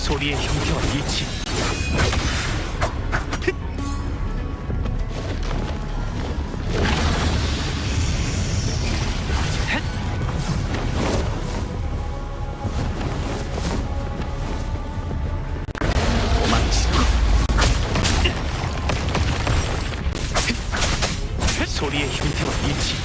소리의 형태와 이치. 도망치고. 소리의 형태와 이치.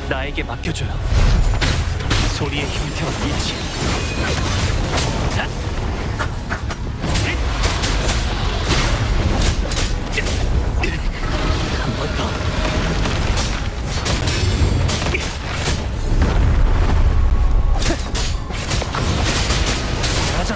나에게 맡겨줘요. 소리의 형태와 이치. 한 번 더. 가자.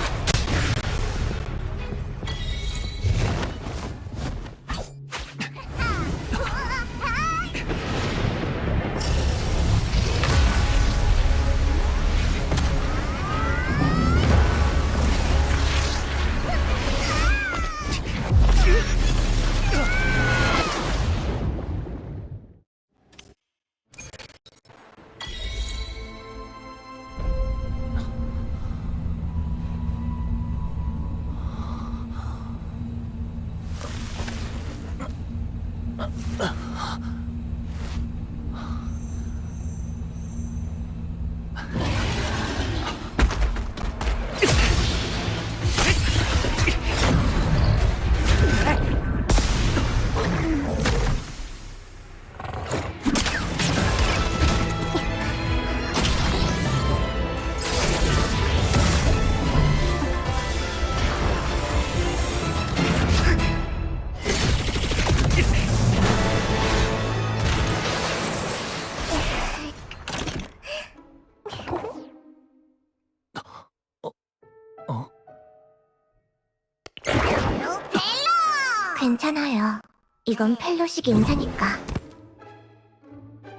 괜찮아요. 이건 펠로식 인사니까.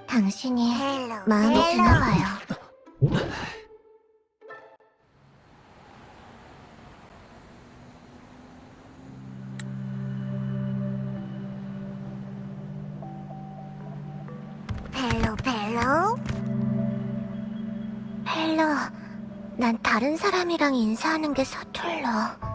당신이 마음에 드나 봐요. 펠로? 펠로, 난 다른 사람이랑 인사하는 게 서툴러.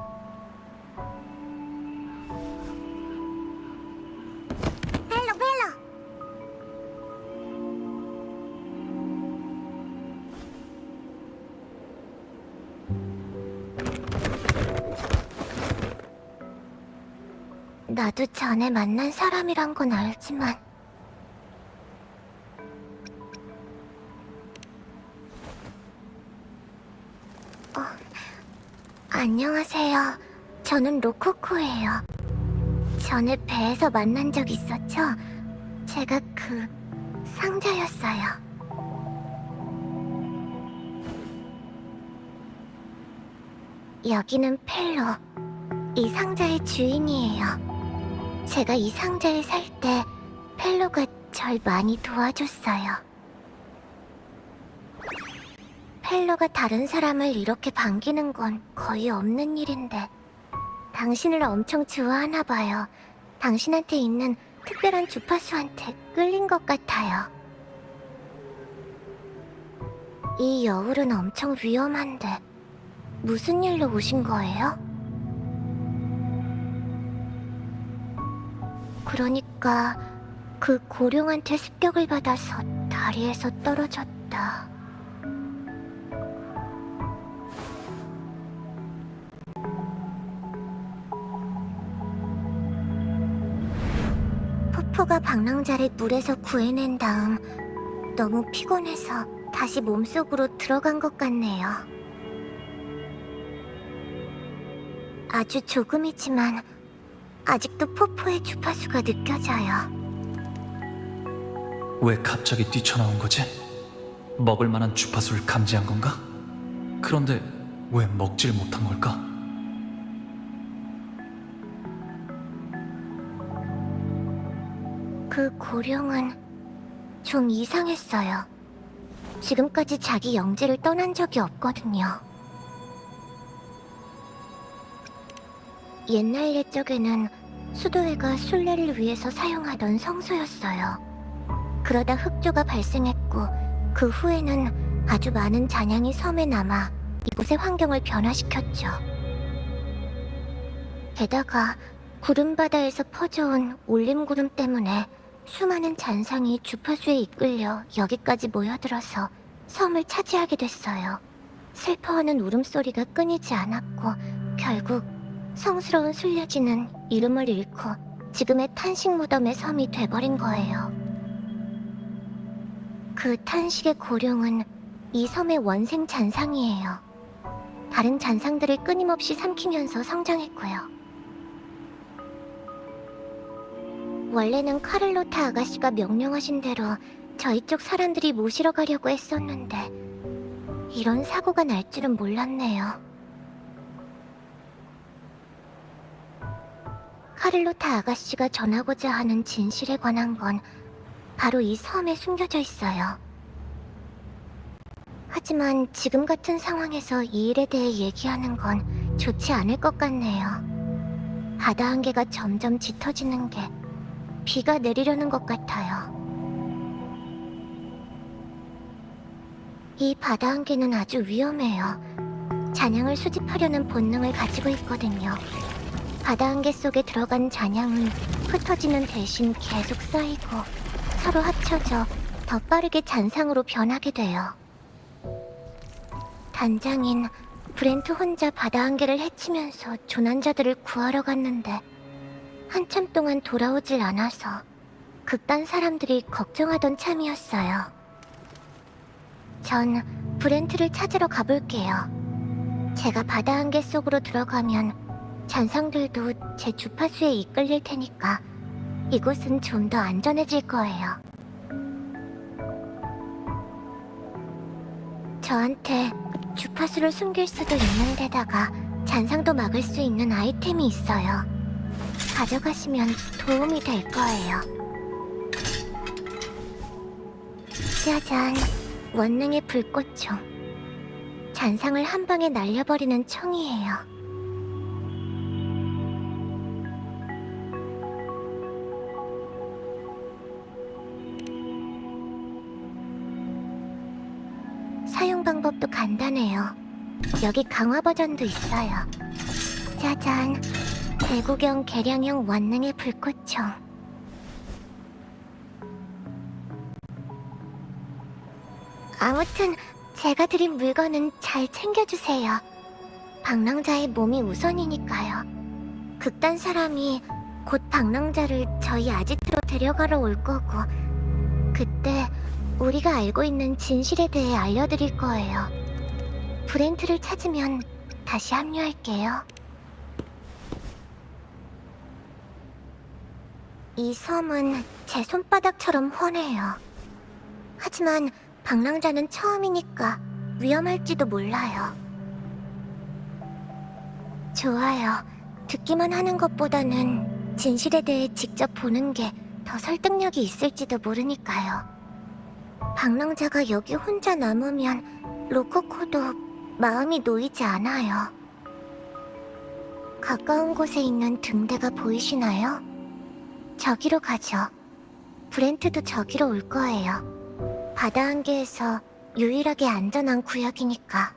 나도 전에 만난 사람이란 건 알지만 안녕하세요. 저는 로코코예요. 전에 배에서 만난 적 있었죠? 제가 그 상자였어요. 여기는 펠로, 이 상자의 주인이에요. 제가 이 상자를 살 때 펠로가 절 많이 도와줬어요. 펠로가 다른 사람을 이렇게 반기는 건 거의 없는 일인데 당신을 엄청 좋아하나 봐요. 당신한테 있는 특별한 주파수한테 끌린 것 같아요. 이 여울은 엄청 위험한데 무슨 일로 오신 거예요? 그러니까 그 고룡한테 습격을 받아서 다리에서 떨어졌다. 포포가 방랑자를 물에서 구해낸 다음 너무 피곤해서 다시 몸속으로 들어간 것 같네요. 아주 조금이지만 아직도 포포의 주파수가 느껴져요. 왜 갑자기 뛰쳐나온 거지? 먹을 만한 주파수를 감지한 건가? 그런데 왜 먹질 못한 걸까? 그 고룡은 좀 이상했어요. 지금까지 자기 영지를 떠난 적이 없거든요. 옛날 옛적에는 수도회가 순례를 위해서 사용하던 성소였어요. 그러다 흑조가 발생했고 그 후에는 아주 많은 잔향이 섬에 남아 이곳의 환경을 변화시켰죠. 게다가 구름바다에서 퍼져온 올림구름 때문에 수많은 잔상이 주파수에 이끌려 여기까지 모여들어서 섬을 차지하게 됐어요. 슬퍼하는 울음소리가 끊이지 않았고 결국 성스러운 순례지는 이름을 잃고 지금의 탄식 무덤의 섬이 돼버린 거예요. 그 탄식의 고룡은 이 섬의 원생 잔상이에요. 다른 잔상들을 끊임없이 삼키면서 성장했고요. 원래는 카를로타 아가씨가 명령하신 대로 저희 쪽 사람들이 모시러 가려고 했었는데 이런 사고가 날 줄은 몰랐네요. 카를로타 아가씨가 전하고자 하는 진실에 관한 건 바로 이 섬에 숨겨져 있어요. 하지만 지금 같은 상황에서 이 일에 대해 얘기하는 건 좋지 않을 것 같네요. 바다 한계가 점점 짙어지는 게 비가 내리려는 것 같아요. 이 바다 한계는 아주 위험해요. 잔향을 수집하려는 본능을 가지고 있거든요. 바다 한계 속에 들어간 잔향은 흩어지는 대신 계속 쌓이고 서로 합쳐져 더 빠르게 잔상으로 변하게 돼요. 단장인 브렌트 혼자 바다 한계를 헤치면서 조난자들을 구하러 갔는데 한참 동안 돌아오질 않아서 극단 사람들이 걱정하던 참이었어요. 전 브렌트를 찾으러 가볼게요. 제가 바다 한계 속으로 들어가면 잔상들도 제 주파수에 이끌릴 테니까 이곳은 좀 더 안전해질 거예요. 저한테 주파수를 숨길 수도 있는 데다가 잔상도 막을 수 있는 아이템이 있어요. 가져가시면 도움이 될 거예요. 짜잔, 원능의 불꽃총. 잔상을 한 방에 날려버리는 총이에요. 사용 방법도 간단해요. 여기 강화 버전도 있어요. 짜잔, 대구경 개량형 원능의 불꽃총. 아무튼 제가 드린 물건은 잘 챙겨주세요. 방랑자의 몸이 우선이니까요. 극단 사람이 곧 방랑자를 저희 아지트로 데려가러 올 거고 그때 우리가 알고 있는 진실에 대해 알려드릴 거예요. 브렌트를 찾으면 다시 합류할게요. 이 섬은 제 손바닥처럼 훤해요. 하지만 방랑자는 처음이니까 위험할지도 몰라요. 좋아요. 듣기만 하는 것보다는 진실에 대해 직접 보는 게 더 설득력이 있을지도 모르니까요. 방랑자가 여기 혼자 남으면 로코코도 마음이 놓이지 않아요. 가까운 곳에 있는 등대가 보이시나요? 저기로 가죠. 브렌트도 저기로 올 거예요. 바다 한계에서 유일하게 안전한 구역이니까.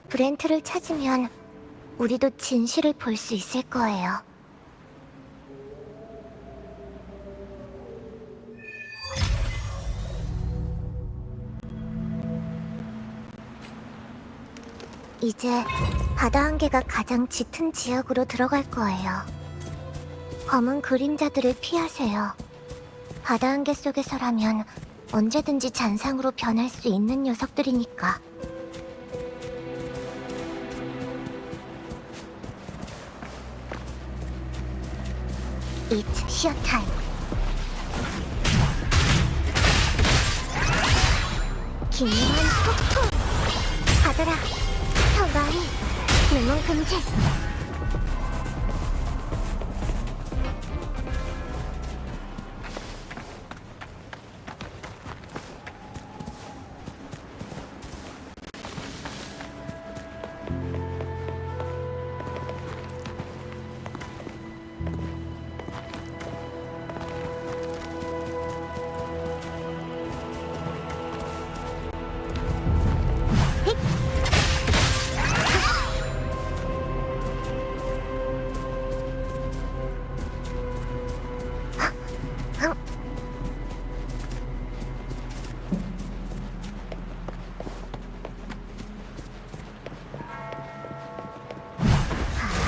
브렌트를 찾으면 우리도 진실을 볼 수 있을 거예요. 이제 바다 한계가 가장 짙은 지역으로 들어갈 거예요. 검은 그림자들을 피하세요. 바다 안개 속에서라면 언제든지 잔상으로 변할 수 있는 녀석들이니까. It's show time. 긴밀한 폭포! 받아라! 더 많이! 질문 금지!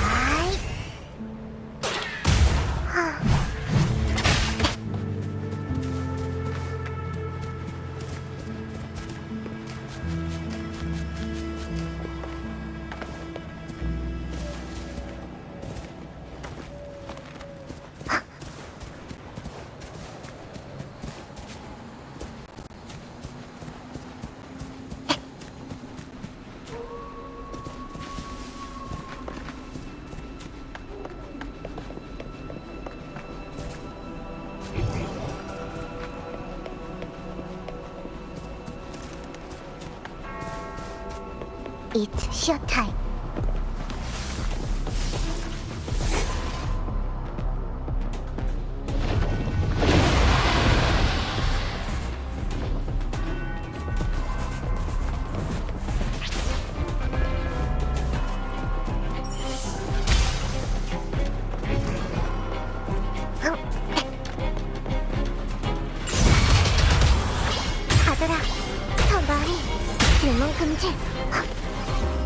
아이. It's show time. 받아라. 더 많이. 질문 금지.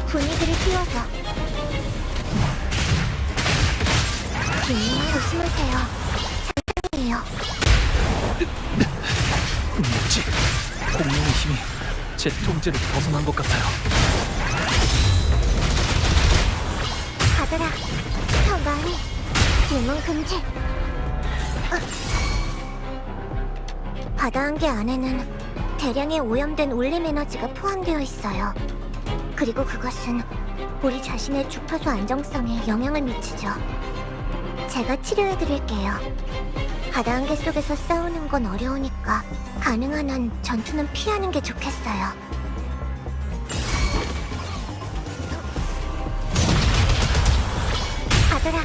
분위기를 띄워서. 조심하세요. 장난이에요. 뭐지? 공룡의 힘이 제 통제를 벗어난 것 같아요. 받아라. 더 많이. 질문 금지. 바다 안개 안에는 대량의 오염된 울림 에너지가 포함되어 있어요. 그리고 그것은 우리 자신의 주파수 안정성에 영향을 미치죠. 제가 치료해드릴게요. 바다 안개 속에서 싸우는 건 어려우니까 가능한 한 전투는 피하는 게 좋겠어요. 받아라.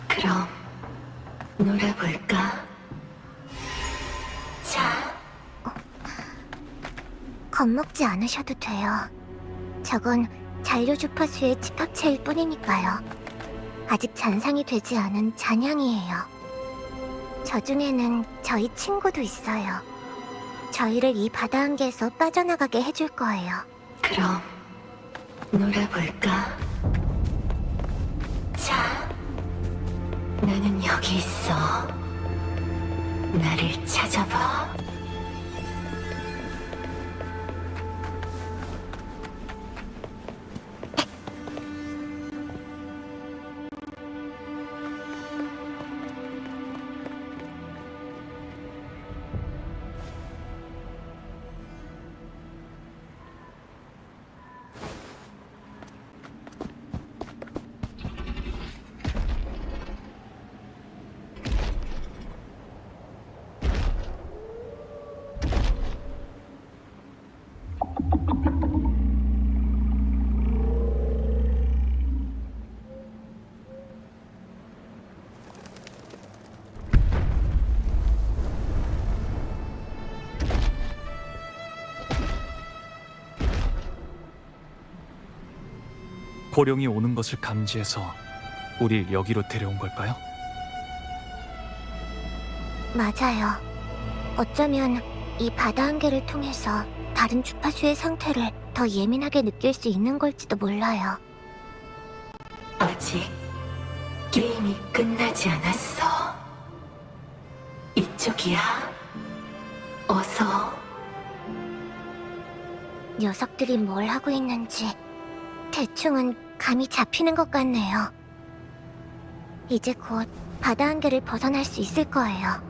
그럼 놀아볼까? 자, 겁먹지 않으셔도 돼요. 저건 잔류 주파수의 집합체일 뿐이니까요. 아직 잔상이 되지 않은 잔향이에요. 저 중에는 저희 친구도 있어요. 저희를 이 바다 안개에서 빠져나가게 해줄 거예요. 그럼 놀아볼까? 자, 나는 여기 있어. 나를 찾아봐. 고룡이 오는 것을 감지해서 우릴 여기로 데려온 걸까요? 맞아요. 어쩌면 이 바다 한계를 통해서 다른 주파수의 상태를 더 예민하게 느낄 수 있는 걸지도 몰라요. 아직 게임이 끝나지 않았어. 이쪽이야. 어서. 녀석들이 뭘 하고 있는지 대충은 감이 잡히는 것 같네요. 이제 곧 바다 한계를 벗어날 수 있을 거예요.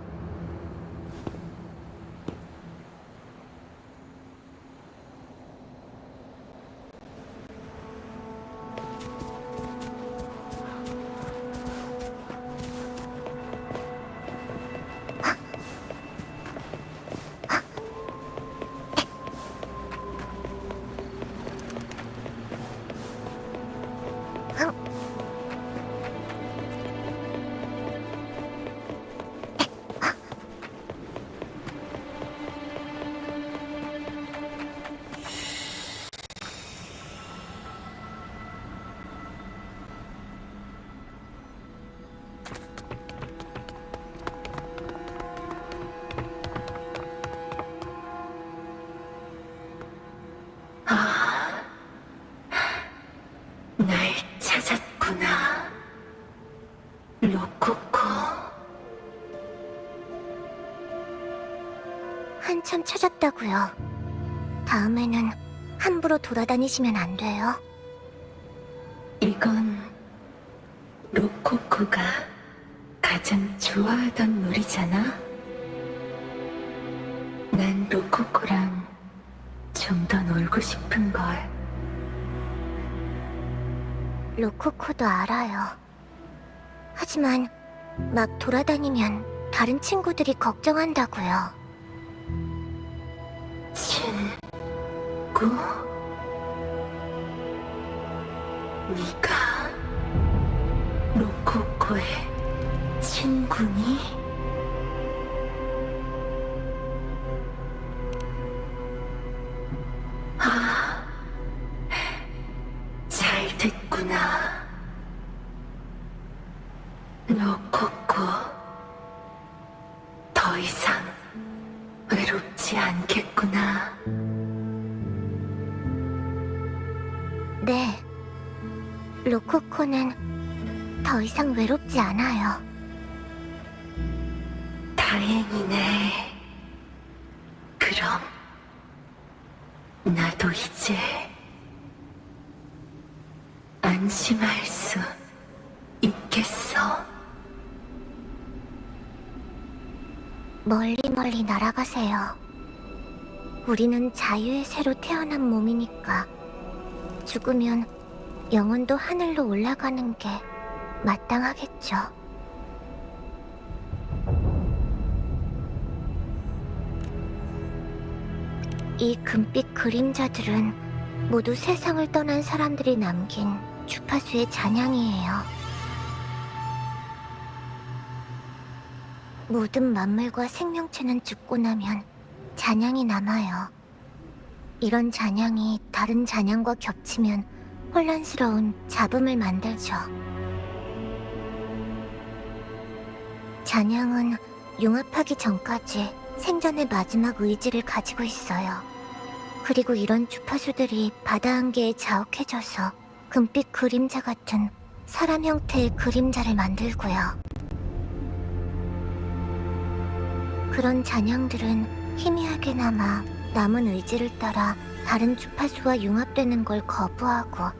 날 찾았구나. 로코코. 한참 찾았다고요. 다음에는 함부로 돌아다니시면 안 돼요. 이건 로코코가 가장 좋아하던 놀이잖아. 난 로코코랑 좀 더 놀고 싶은 걸. 로코코도 알아요. 하지만 막 돌아다니면 다른 친구들이 걱정한다고요. 친구? 네가 로코코의 친구니? 아, 잘 됐구나. 로코코, 더 이상 외롭지 않겠구나. 네. 로코코는 더 이상 외롭지 않아요. 다행이네. 그럼 나도 이제 안심할 수 있겠어. 멀리 멀리 날아가세요. 우리는 자유의 새로 태어난 몸이니까 죽으면 영혼도 하늘로 올라가는 게 마땅하겠죠. 이 금빛 그림자들은 모두 세상을 떠난 사람들이 남긴 주파수의 잔향이에요. 모든 만물과 생명체는 죽고 나면 잔향이 남아요. 이런 잔향이 다른 잔향과 겹치면 혼란스러운 잡음을 만들죠. 잔향은 융합하기 전까지 생전의 마지막 의지를 가지고 있어요. 그리고 이런 주파수들이 바다 한계에 자욱해져서 금빛 그림자 같은 사람 형태의 그림자를 만들고요. 그런 잔향들은 희미하게나마 남은 의지를 따라 다른 주파수와 융합되는 걸 거부하고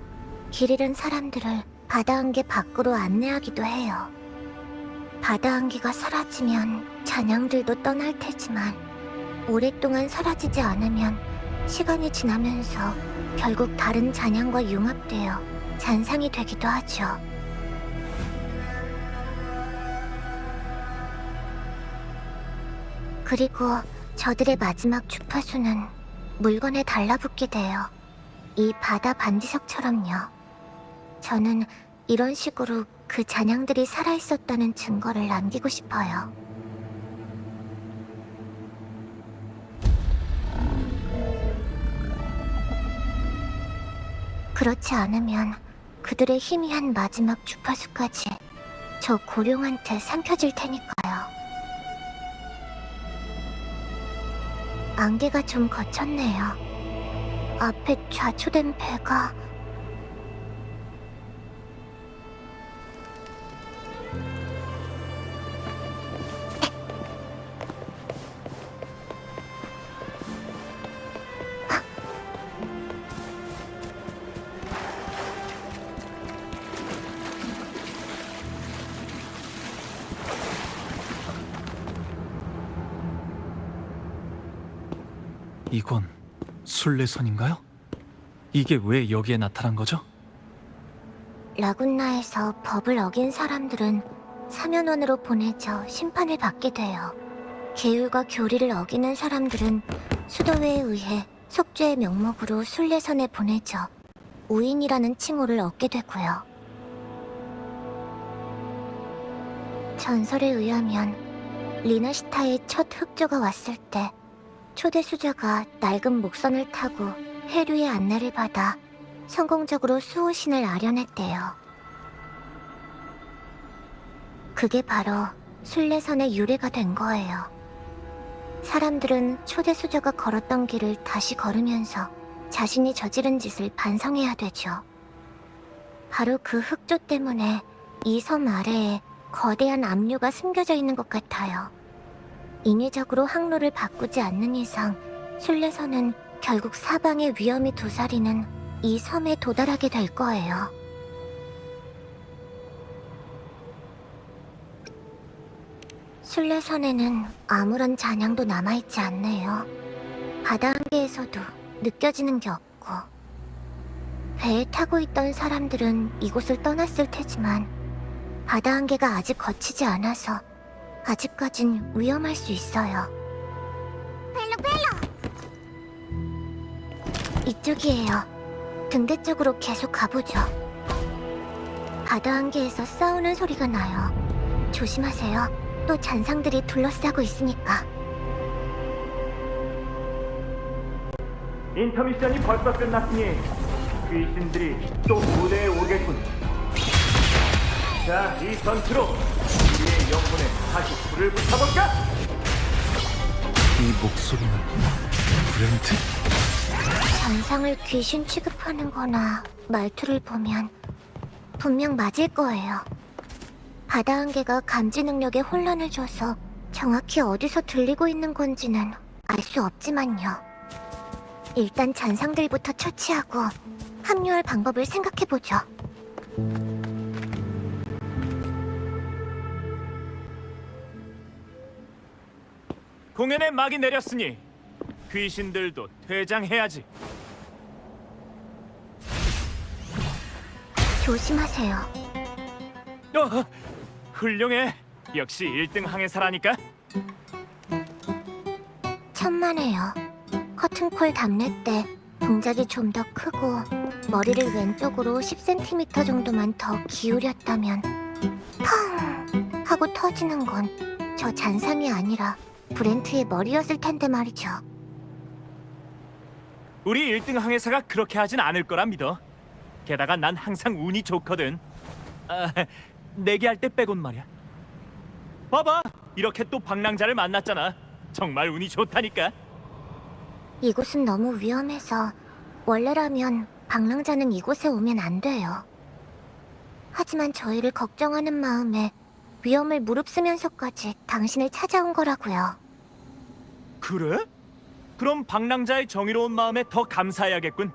길 잃은 사람들을 바다 한계 밖으로 안내하기도 해요. 바다 한계가 사라지면 잔향들도 떠날 테지만 오랫동안 사라지지 않으면 시간이 지나면서 결국 다른 잔향과 융합되어 잔상이 되기도 하죠. 그리고 저들의 마지막 주파수는 물건에 달라붙게 돼요. 이 바다 반지석처럼요. 저는 이런 식으로 그 잔향들이 살아있었다는 증거를 남기고 싶어요. 그렇지 않으면 그들의 희미한 마지막 주파수까지 저 고룡한테 삼켜질 테니까요. 안개가 좀 거쳤네요. 앞에 좌초된 배가... 이건 순례선인가요? 이게 왜 여기에 나타난 거죠? 라군나에서 법을 어긴 사람들은 사면원으로 보내져 심판을 받게 돼요. 계율과 교리를 어기는 사람들은 수도회에 의해 속죄의 명목으로 순례선에 보내져 우인이라는 칭호를 얻게 되고요. 전설에 의하면 리나시타의 첫 흑조가 왔을 때 초대 수저가 낡은 목선을 타고 해류의 안내를 받아 성공적으로 수호신을 아련했대요. 그게 바로 순례선의 유래가 된 거예요. 사람들은 초대 수저가 걸었던 길을 다시 걸으면서 자신이 저지른 짓을 반성해야 되죠. 바로 그 흑조 때문에 이 섬 아래에 거대한 압류가 숨겨져 있는 것 같아요. 인위적으로 항로를 바꾸지 않는 이상 순례선은 결국 사방의 위험이 도사리는 이 섬에 도달하게 될 거예요. 순례선에는 아무런 잔향도 남아있지 않네요. 바다 한계에서도 느껴지는 게 없고, 배에 타고 있던 사람들은 이곳을 떠났을 테지만 바다 한계가 아직 거치지 않아서 아직까진 위험할 수 있어요. 이쪽이에요. 등대 쪽으로 계속 가보죠. 바다 한계에서 싸우는 소리가 나요. 조심하세요. 또 잔상들이 둘러싸고 있으니까. 인터미션이 벌써 끝났으니 귀신들이 또 무대에 오겠군. 자, 이 전투로 우리의 영혼에 다시 불을 붙여볼까? 이 목소리는 브렌트? 잔상을 귀신 취급하는 거나 말투를 보면 분명 맞을 거예요. 바다 한계가 감지 능력에 혼란을 줘서 정확히 어디서 들리고 있는 건지는 알 수 없지만요. 일단 잔상들부터 처치하고 합류할 방법을 생각해보죠. 공연에 막이 내렸으니 귀신들도 퇴장해야지. 조심하세요. 훌륭해. 역시 1등 항해사라니까. 천만에요. 커튼콜 답례 때 동작이 좀 더 크고 머리를 왼쪽으로 10cm 정도만 더 기울였다면 펑! 하고 터지는 건 저 잔상이 아니라 브렌트의 머리였을 텐데 말이죠. 우리 1등 항해사가 그렇게 하진 않을 거라 믿어. 게다가 난 항상 운이 좋거든. 내기할 때 빼곤 말이야. 봐봐, 이렇게 또 방랑자를 만났잖아. 정말 운이 좋다니까. 이곳은 너무 위험해서 원래라면 방랑자는 이곳에 오면 안 돼요. 하지만 저희를 걱정하는 마음에 위험을 무릅쓰면서까지 당신을 찾아온 거라고요. 그래? 그럼 방랑자의 정의로운 마음에 더 감사해야겠군.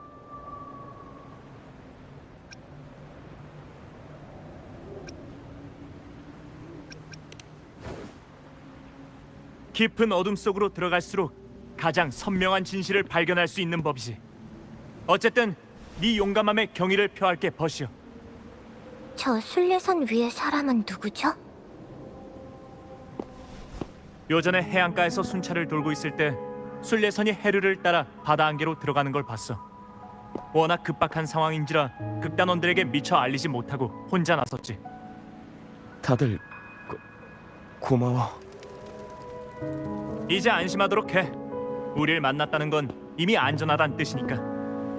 깊은 어둠 속으로 들어갈수록 가장 선명한 진실을 발견할 수 있는 법이지. 어쨌든 네 용감함에 경의를 표할게, 버시오. 저 순례선 위의 사람은 누구죠? 요전에 해안가에서 순찰을 돌고 있을 때 순례선이 해류를 따라 바다 안개로 들어가는 걸 봤어. 워낙 급박한 상황인지라 극단원들에게 미처 알리지 못하고 혼자 나섰지. 다들 고마워. 이제 안심하도록 해. 우릴 만났다는 건 이미 안전하다는 뜻이니까.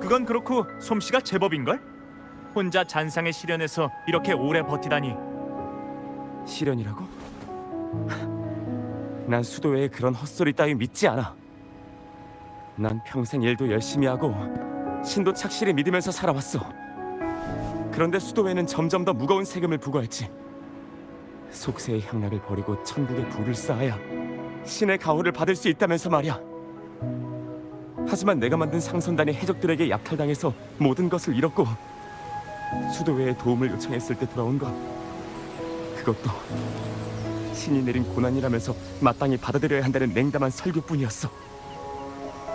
그건 그렇고 솜씨가 제법인걸? 혼자 잔상의 시련에서 이렇게 오래 버티다니. 시련이라고? 난 수도회의 그런 헛소리 따위 믿지 않아. 난 평생 일도 열심히 하고 신도 착실히 믿으면서 살아왔어. 그런데 수도회는 점점 더 무거운 세금을 부과했지. 속세의 향락을 버리고 천국의 부를 쌓아야 신의 가호를 받을 수 있다면서 말이야. 하지만 내가 만든 상선단이 해적들에게 약탈당해서 모든 것을 잃었고 수도회의 도움을 요청했을 때 돌아온 것, 그것도 신이 내린 고난이라면서 마땅히 받아들여야 한다는 냉담한 설교뿐이었어.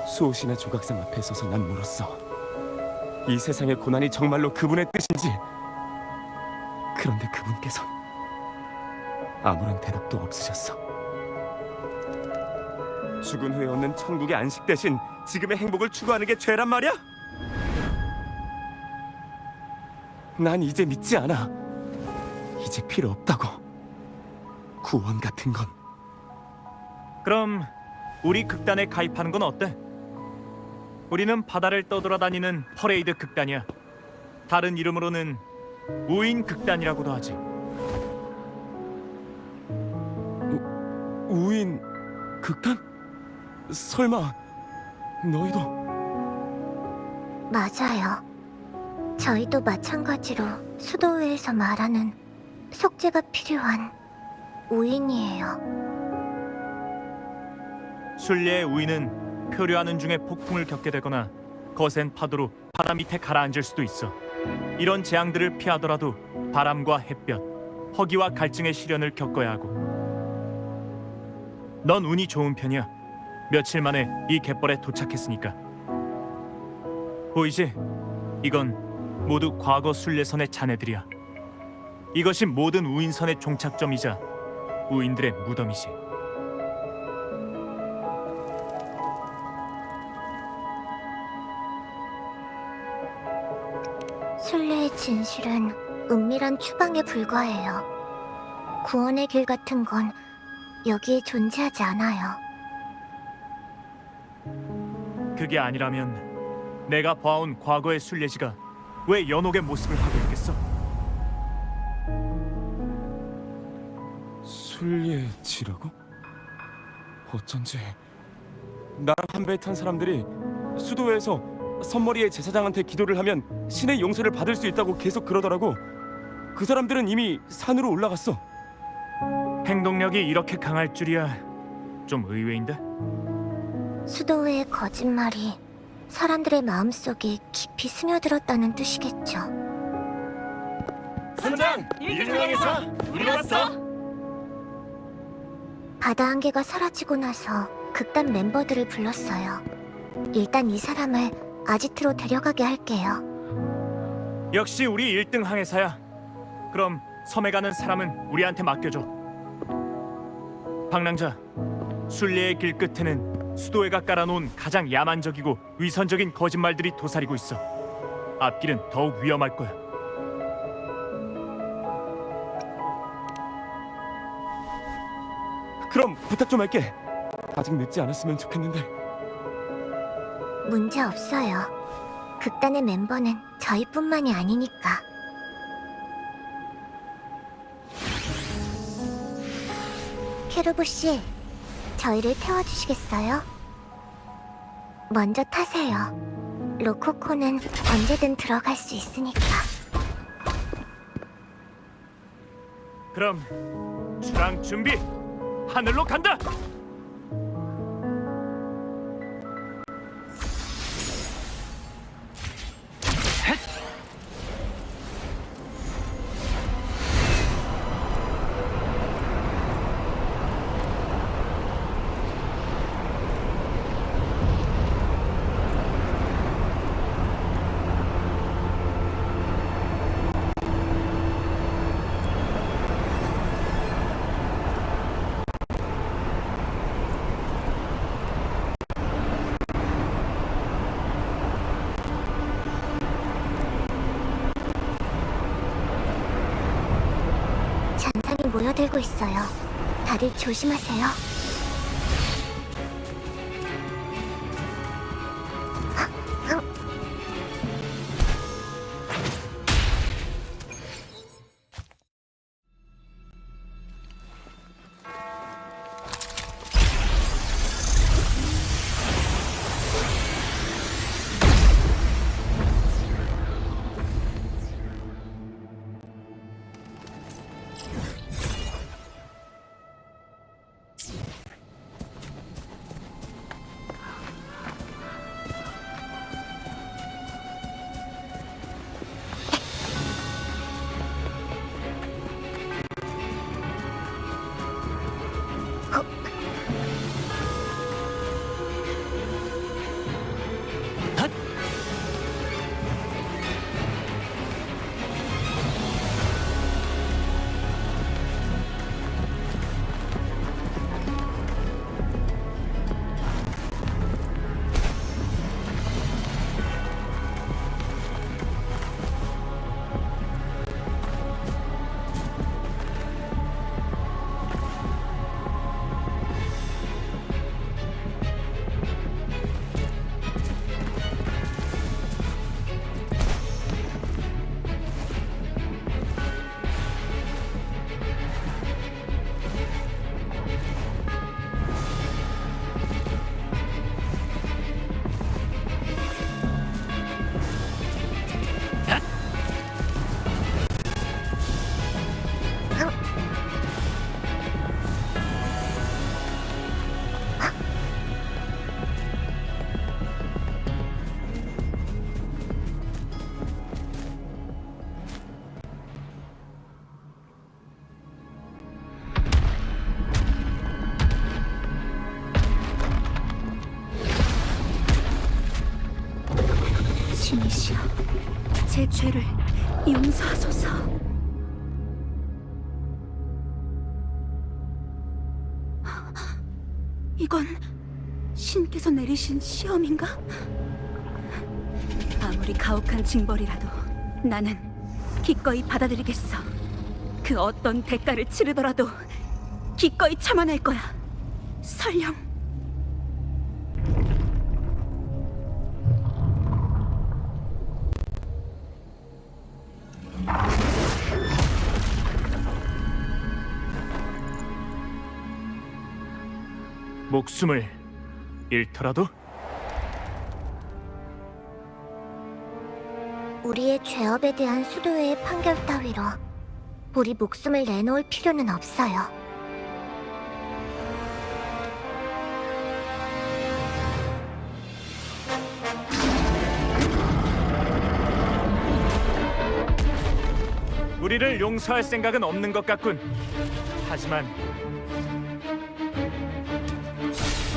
수호신의 조각상 앞에 서서 난 물었어. 이 세상의 고난이 정말로 그분의 뜻인지. 그런데 그분께서 아무런 대답도 없으셨어. 죽은 후에 얻는 천국의 안식 대신 지금의 행복을 추구하는 게 죄란 말이야? 난 이제 믿지 않아. 이제 필요 없다고. 구원 같은 건. 그럼 우리 극단에 가입하는 건 어때? 우리는 바다를 떠돌아다니는 퍼레이드 극단이야. 다른 이름으로는 우인 극단이라고도 하지. 우인 극단? 설마 너희도? 맞아요. 저희도 마찬가지로 수도회에서 말하는 속죄가 필요한 우인이에요. 순례의 우인은 표류하는 중에 폭풍을 겪게 되거나 거센 파도로 바다 밑에 가라앉을 수도 있어. 이런 재앙들을 피하더라도 바람과 햇볕, 허기와 갈증의 시련을 겪어야 하고. 넌 운이 좋은 편이야. 며칠 만에 이 갯벌에 도착했으니까. 보이지? 이건 모두 과거 순례선의 자네들이야. 이것이 모든 우인선의 종착점이자 우인들의 무덤이지. 순례의 진실은 은밀한 추방에 불과해요. 구원의 길 같은 건 여기에 존재하지 않아요. 그게 아니라면 내가 봐온 과거의 순례지가 왜 연옥의 모습을 하고 있겠어? 순례지라고? 어쩐지 나랑 한 배에 탄 사람들이 수도회에서 선머리의 제사장한테 기도를 하면 신의 용서를 받을 수 있다고 계속 그러더라고. 그 사람들은 이미 산으로 올라갔어. 행동력이 이렇게 강할 줄이야. 좀 의외인데? 수도회의 거짓말이 사람들의 마음속에 깊이 스며들었다는 뜻이겠죠. 선장! 1등항에서 우리 왔어! 바다 한계가 사라지고 나서 극단 멤버들을 불렀어요. 일단 이 사람을 아지트로 데려가게 할게요. 역시 우리 1등 항해사야. 그럼 섬에 가는 사람은 우리한테 맡겨줘. 방랑자, 순례의 길 끝에는 수도회가 깔아놓은 가장 야만적이고 위선적인 거짓말들이 도사리고 있어. 앞길은 더욱 위험할 거야. 그럼 부탁 좀 할게. 아직 늦지 않았으면 좋겠는데. 문제 없어요. 극단의 멤버는 저희뿐만이 아니니까. 캐루브 씨, 저희를 태워주시겠어요? 먼저 타세요. 로코코는 언제든 들어갈 수 있으니까. 그럼 출항 준비! 하늘로 간다! 잔상이 모여들고 있어요. 다들 조심하세요. 제 죄를 용서하소서. 이건 신께서 내리신 시험인가? 아무리 가혹한 징벌이라도 나는 기꺼이 받아들이겠어. 그 어떤 대가를 치르더라도 기꺼이 참아낼 거야. 설령 목숨을 잃더라도? 우리의 죄업에 대한 수도회의 판결 따위로 우리 목숨을 내놓을 필요는 없어요. 우리를 용서할 생각은 없는 것 같군. 하지만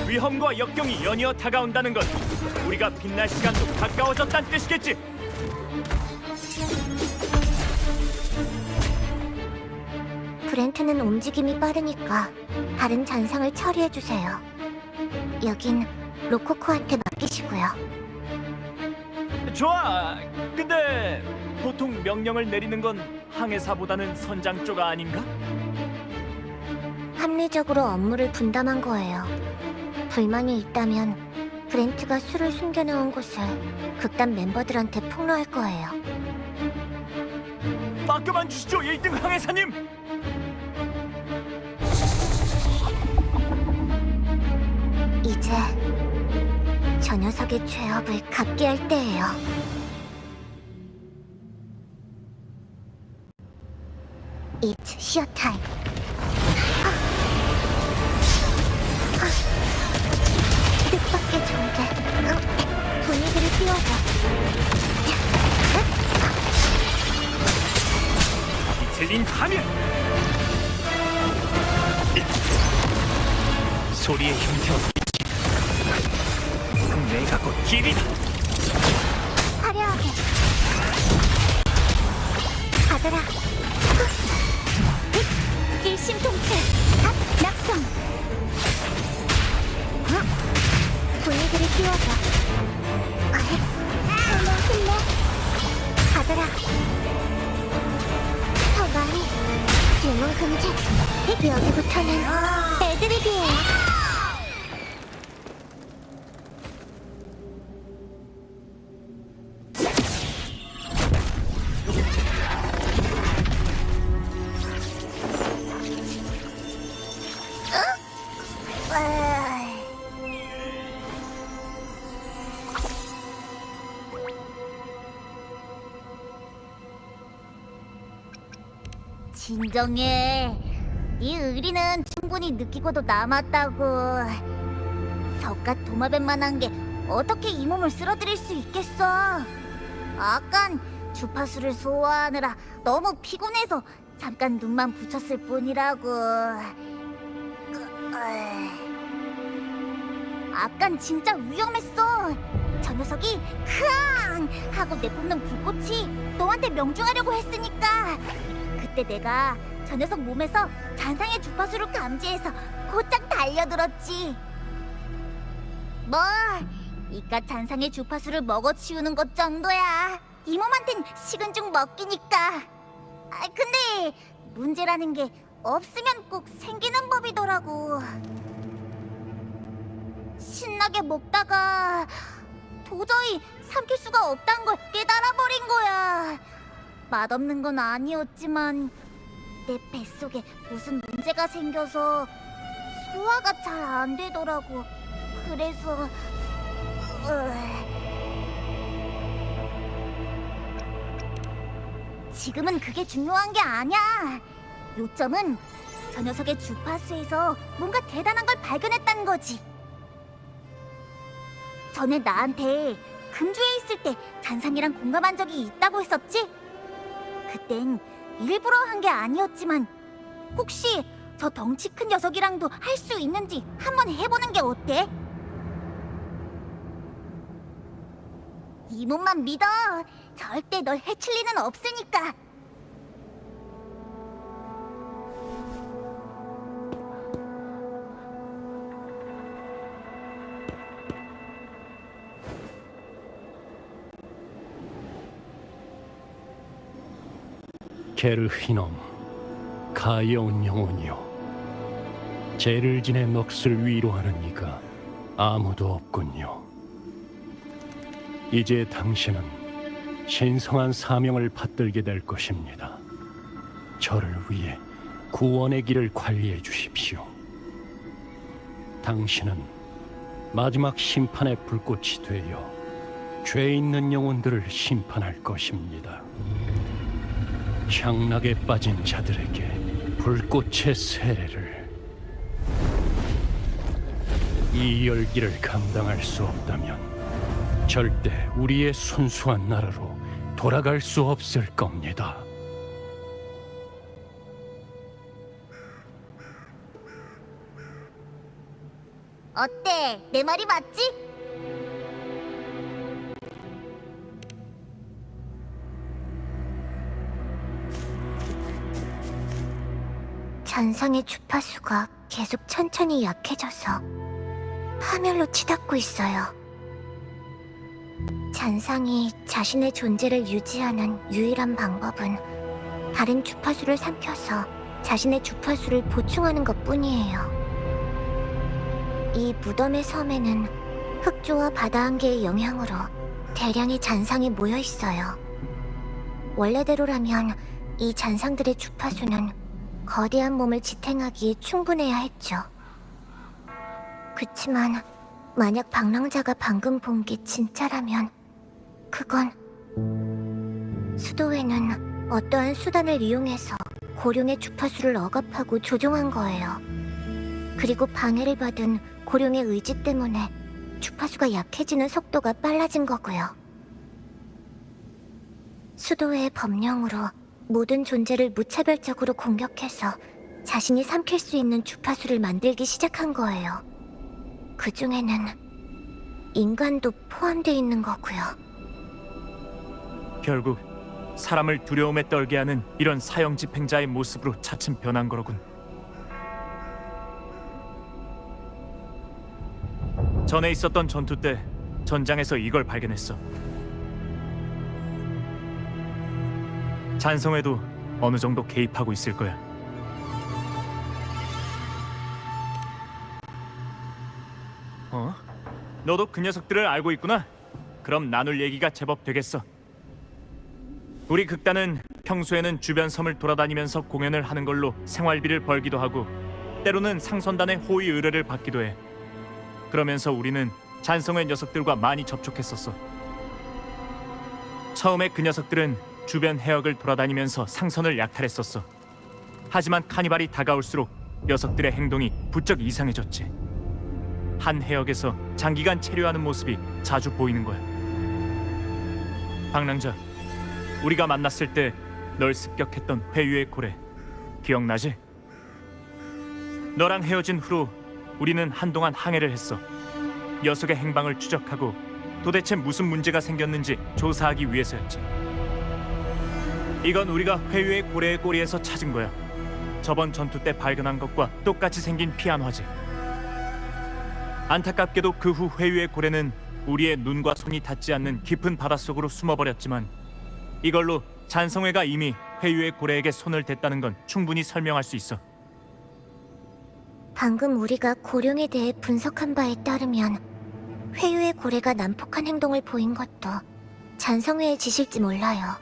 위험과 역경이 연이어 다가온다는 건 우리가 빛날 시간도 가까워졌다는 뜻이겠지. 브렌트는 움직임이 빠르니까 다른 잔상을 처리해주세요. 여긴 로코코한테 맡기시고요. 좋아. 근데 보통 명령을 내리는 건 항해사보다는 선장 쪽 아닌가? 합리적으로 업무를 분담한 거예요. 불만이 있다면 브렌트가 술을 숨겨놓은 곳을 극단 멤버들한테 폭로할 거예요. 맡겨만 주시죠, 1등 항해사님. 이제 저 녀석의 죄업을 갚게 할 때예요. It's show time. 뜻밖의 전개. 분위기를 띄워줘. 이틀린 하면 소리의 형태와 빛이 내가 곧 길이다. 화려하게. 가더라. 일심동체. 낙성. 분위기를 띄워줘. 힘내. 가더라. 더 많이. 질문 금지. 여기부터는 애드립이에요. 진정해. 네 의리는 충분히 느끼고도 남았다고. 저깟 도마뱀만한 게 어떻게 이 몸을 쓸어들일 수 있겠어. 아깐 주파수를 소화하느라 너무 피곤해서 잠깐 눈만 붙였을 뿐이라고. 아깐 진짜 위험했어. 저 녀석이 크앙 하고 내뿜는 불꽃이 너한테 명중하려고 했으니까. 그때 내가 저 녀석 몸에서 잔상의 주파수를 감지해서 곧장 달려들었지. 뭐 이깟 잔상의 주파수를 먹어치우는 것 정도야. 이 몸한텐 식은 죽 먹기니까. 근데 문제라는 게 없으면 꼭 생기는 법이더라고. 신나게 먹다가 도저히 삼킬 수가 없단 걸 깨달아버린 거야. 맛없는 건 아니었지만 내 뱃속에 무슨 문제가 생겨서 소화가 잘 안 되더라고. 그래서 지금은 그게 중요한 게 아니야. 요점은 저 녀석의 주파수에서 뭔가 대단한 걸 발견했다는 거지. 전에 나한테 금주에 있을 때 잔상이랑 공감한 적이 있다고 했었지? 그땐 일부러 한 게 아니었지만 혹시 저 덩치 큰 녀석이랑도 할 수 있는지 한번 해보는 게 어때? 이 몸만 믿어. 절대 널 해칠 리는 없으니까. 게르히놈, 가여운 영혼이여, 죄를 지내 넋을 위로하는 이가 아무도 없군요. 이제 당신은 신성한 사명을 받들게 될 것입니다. 저를 위해 구원의 길을 관리해 주십시오. 당신은 마지막 심판의 불꽃이 되어 죄 있는 영혼들을 심판할 것입니다. 향락에 빠진 자들에게 불꽃의 세례를. 이 열기를 감당할 수 없다면 절대 우리의 순수한 나라로 돌아갈 수 없을 겁니다. 어때? 내 말이 맞지? 잔상의 주파수가 계속 천천히 약해져서 파멸로 치닫고 있어요. 잔상이 자신의 존재를 유지하는 유일한 방법은 다른 주파수를 삼켜서 자신의 주파수를 보충하는 것뿐이에요. 이 무덤의 섬에는 흑조와 바다 한계의 영향으로 대량의 잔상이 모여 있어요. 원래대로라면 이 잔상들의 주파수는 거대한 몸을 지탱하기에 충분해야 했죠. 그치만 만약 방랑자가 방금 본 게 진짜라면 그건 수도회는 어떠한 수단을 이용해서 고룡의 주파수를 억압하고 조종한 거예요. 그리고 방해를 받은 고룡의 의지 때문에 주파수가 약해지는 속도가 빨라진 거고요. 수도회의 법령으로 모든 존재를 무차별적으로 공격해서 자신이 삼킬 수 있는 주파수를 만들기 시작한 거예요. 그 중에는 인간도 포함되어 있는 거고요. 결국 사람을 두려움에 떨게 하는 이런 사형 집행자의 모습으로 차츰 변한 거로군. 전에 있었던 전투 때 전장에서 이걸 발견했어. 잔성에도 어느 정도 개입하고 있을 거야. 어? 너도 그 녀석들을 알고 있구나? 그럼 나눌 얘기가 제법 되겠어. 우리 극단은 평소에는 주변 섬을 돌아다니면서 공연을 하는 걸로 생활비를 벌기도 하고 때로는 상선단의 호의 의뢰를 받기도 해. 그러면서 우리는 잔성의 녀석들과 많이 접촉했었어. 처음에 그 녀석들은 주변 해역을 돌아다니면서 상선을 약탈했었어. 하지만 카니발이 다가올수록 녀석들의 행동이 부쩍 이상해졌지. 한 해역에서 장기간 체류하는 모습이 자주 보이는 거야. 방랑자, 우리가 만났을 때 널 습격했던 회유의 고래 기억나지? 너랑 헤어진 후로 우리는 한동안 항해를 했어. 녀석의 행방을 추적하고 도대체 무슨 문제가 생겼는지 조사하기 위해서였지. 이건 우리가 회유의 고래의 꼬리에서 찾은 거야. 저번 전투 때 발견한 것과 똑같이 생긴 피안화지. 안타깝게도 그 후 회유의 고래는 우리의 눈과 손이 닿지 않는 깊은 바닷속으로 숨어버렸지만 이걸로 잔성회가 이미 회유의 고래에게 손을 댔다는 건 충분히 설명할 수 있어. 방금 우리가 고룡에 대해 분석한 바에 따르면 회유의 고래가 난폭한 행동을 보인 것도 잔성회의 짓일지 몰라요.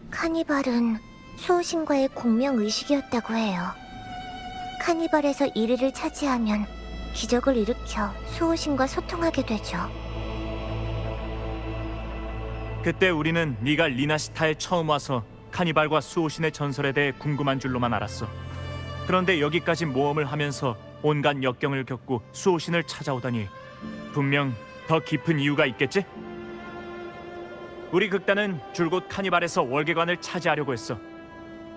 카니발은 수호신과의 공명의식이었다고 해요. 카니발에서 1위를 차지하면 기적을 일으켜 수호신과 소통하게 되죠. 그때 우리는 네가 리나시타에 처음 와서 카니발과 수호신의 전설에 대해 궁금한 줄로만 알았어. 그런데 여기까지 모험을 하면서 온갖 역경을 겪고 수호신을 찾아오다니 분명 더 깊은 이유가 있겠지? 우리 극단은 줄곧 카니발에서 월계관을 차지하려고 했어.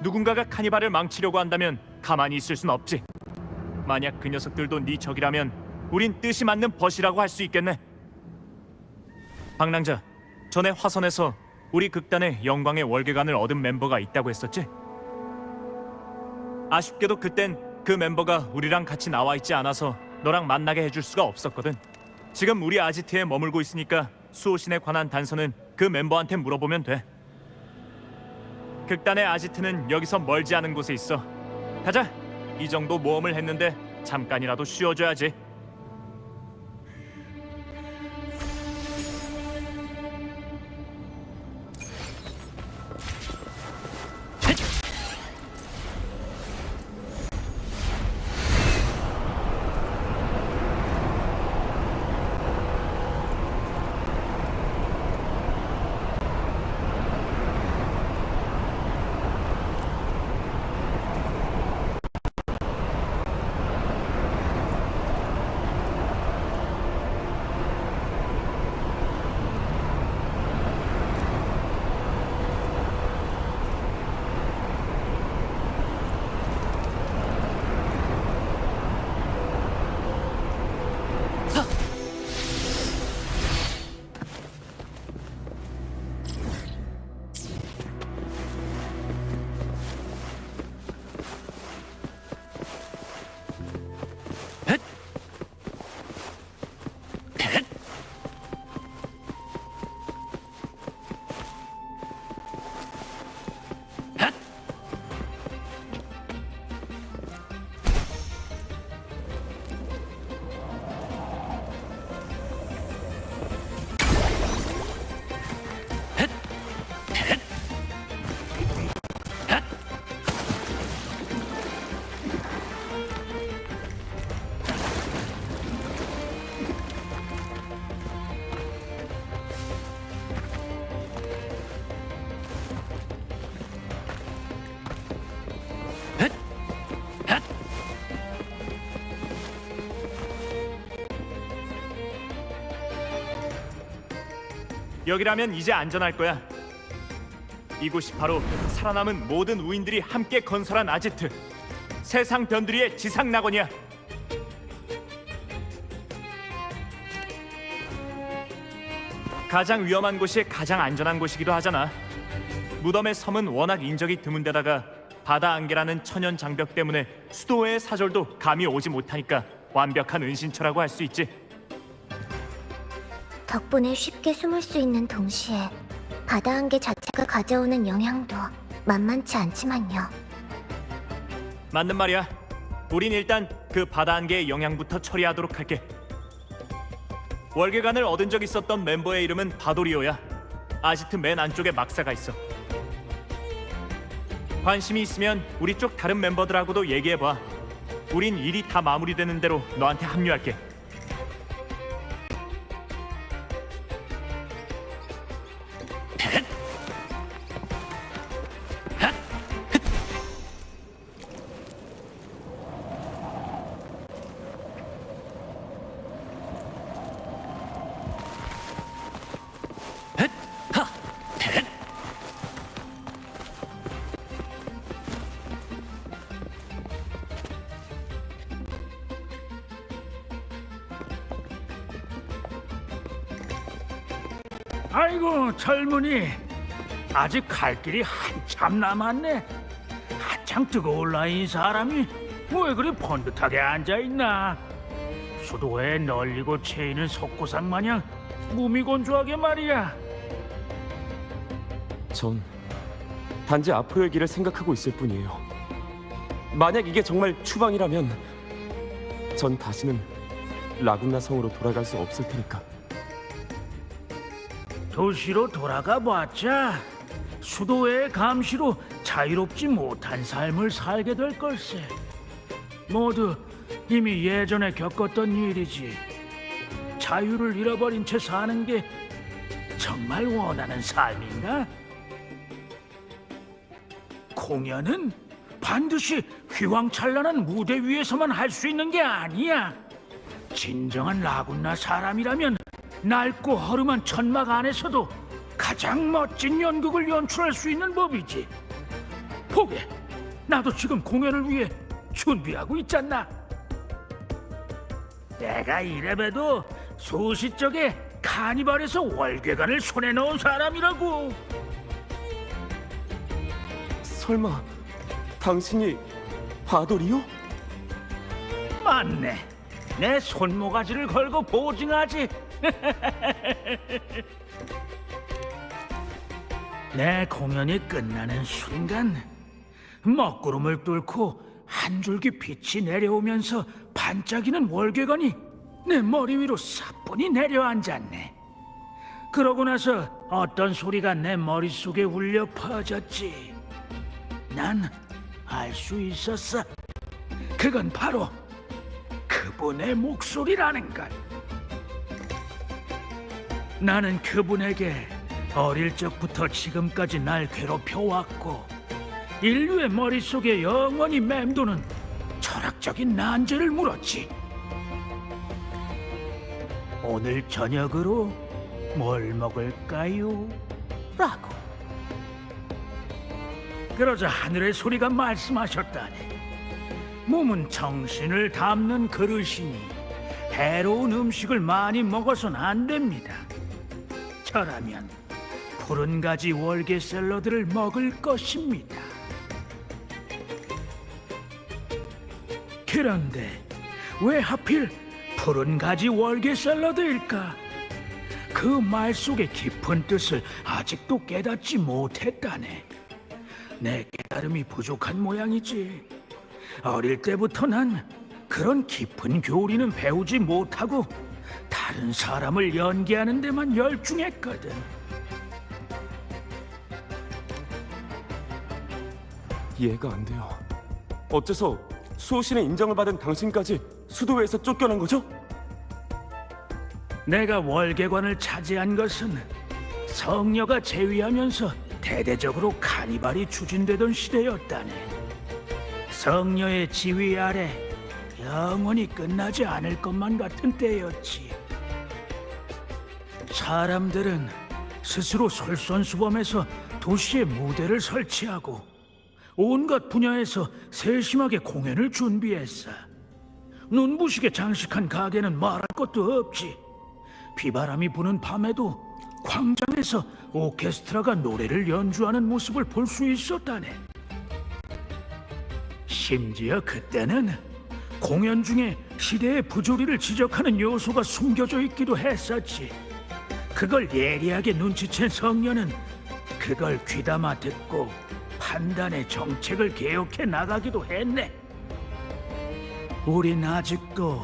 누군가가 카니발을 망치려고 한다면 가만히 있을 순 없지. 만약 그 녀석들도 네 적이라면 우린 뜻이 맞는 벗이라고 할 수 있겠네. 방랑자, 전에 화선에서 우리 극단에 영광의 월계관을 얻은 멤버가 있다고 했었지? 아쉽게도 그땐 그 멤버가 우리랑 같이 나와 있지 않아서 너랑 만나게 해줄 수가 없었거든. 지금 우리 아지트에 머물고 있으니까 수호신에 관한 단서는 그 멤버한테 물어보면 돼. 극단의 아지트는 여기서 멀지 않은 곳에 있어. 가자. 이 정도 모험을 했는데 잠깐이라도 쉬어줘야지. 여기라면 이제 안전할 거야. 이곳이 바로 살아남은 모든 우인들이 함께 건설한 아지트, 세상 변두리의 지상 낙원이야. 가장 위험한 곳이 가장 안전한 곳이기도 하잖아. 무덤의 섬은 워낙 인적이 드문 데다가 바다 안개라는 천연 장벽 때문에 수도회의 사절도 감이 오지 못하니까 완벽한 은신처라고 할 수 있지. 덕분에 쉽게 숨을 수 있는 동시에 바다 안개 자체가 가져오는 영향도 만만치 않지만요. 맞는 말이야. 우린 일단 그 바다 안개의 영향부터 처리하도록 할게. 월계관을 얻은 적 있었던 멤버의 이름은 바도리오야. 아지트 맨 안쪽에 막사가 있어. 관심이 있으면 우리 쪽 다른 멤버들하고도 얘기해봐. 우린 일이 다 마무리되는 대로 너한테 합류할게. 아이고 젊은이, 아직 갈 길이 한참 남았네. 한창 뜨거울 나이인 사람이 왜 그리 번듯하게 앉아있나? 수도에 널리고 채이는 석고상 마냥 무미건조하게 말이야. 전 단지 앞으로의 길을 생각하고 있을 뿐이에요. 만약 이게 정말 추방이라면 전 다시는 라군나 성으로 돌아갈 수 없을 테니까. 도시로 돌아가 봤자 수도의 감시로 자유롭지 못한 삶을 살게 될 걸세. 모두 이미 예전에 겪었던 일이지. 자유를 잃어버린 채 사는 게 정말 원하는 삶인가? 공연은 반드시 휘황찬란한 무대 위에서만 할 수 있는 게 아니야. 진정한 라군나 사람이라면 낡고 허름한 천막 안에서도 가장 멋진 연극을 연출할 수 있는 법이지. 보게, 나도 지금 공연을 위해 준비하고 있잖아. 내가 이래봬도 소시 쪽에 카니발에서 월계관을 손에 넣은 사람이라고. 설마 당신이 바돌이요? 맞네. 내 손모가지를 걸고 보증하지. 내 공연이 끝나는 순간 먹구름을 뚫고 한 줄기 빛이 내려오면서 반짝이는 월계관이 내 머리 위로 사뿐히 내려앉았네. 그러고 나서 어떤 소리가 내 머릿속에 울려 퍼졌지. 난 알 수 있었어. 그건 바로 그분의 목소리라는 걸. 나는 그분에게 어릴 적부터 지금까지 날 괴롭혀왔고 인류의 머릿속에 영원히 맴도는 철학적인 난제를 물었지. 오늘 저녁으로 뭘 먹을까요? 라고. 그러자 하늘의 소리가 말씀하셨다네. 몸은 정신을 담는 그릇이니 해로운 음식을 많이 먹어선 안 됩니다. 저라면 푸른 가지 월계 샐러드를 먹을 것입니다. 그런데 왜 하필 푸른 가지 월계 샐러드일까? 그 말 속의 깊은 뜻을 아직도 깨닫지 못했다네. 내 깨달음이 부족한 모양이지. 어릴 때부터 난 그런 깊은 교리는 배우지 못하고 다른 사람을 연기하는 데만 열중했거든. 이해가 안 돼요. 어째서 수호신의 인정을 받은 당신까지 수도회에서 쫓겨난 거죠? 내가 월계관을 차지한 것은 성녀가 재위하면서 대대적으로 카니발이 추진되던 시대였다네. 성녀의 지휘 아래 영원히 끝나지 않을 것만 같은 때였지. 사람들은 스스로 솔선수범해서 도시에 무대를 설치하고 온갖 분야에서 세심하게 공연을 준비했어. 눈부시게 장식한 가게는 말할 것도 없지. 비바람이 부는 밤에도 광장에서 오케스트라가 노래를 연주하는 모습을 볼 수 있었다네. 심지어 그때는 공연 중에 시대의 부조리를 지적하는 요소가 숨겨져 있기도 했었지. 그걸 예리하게 눈치챈 성녀는 그걸 귀담아 듣고 판단의 정책을 개혁해 나가기도 했네. 우린 아직도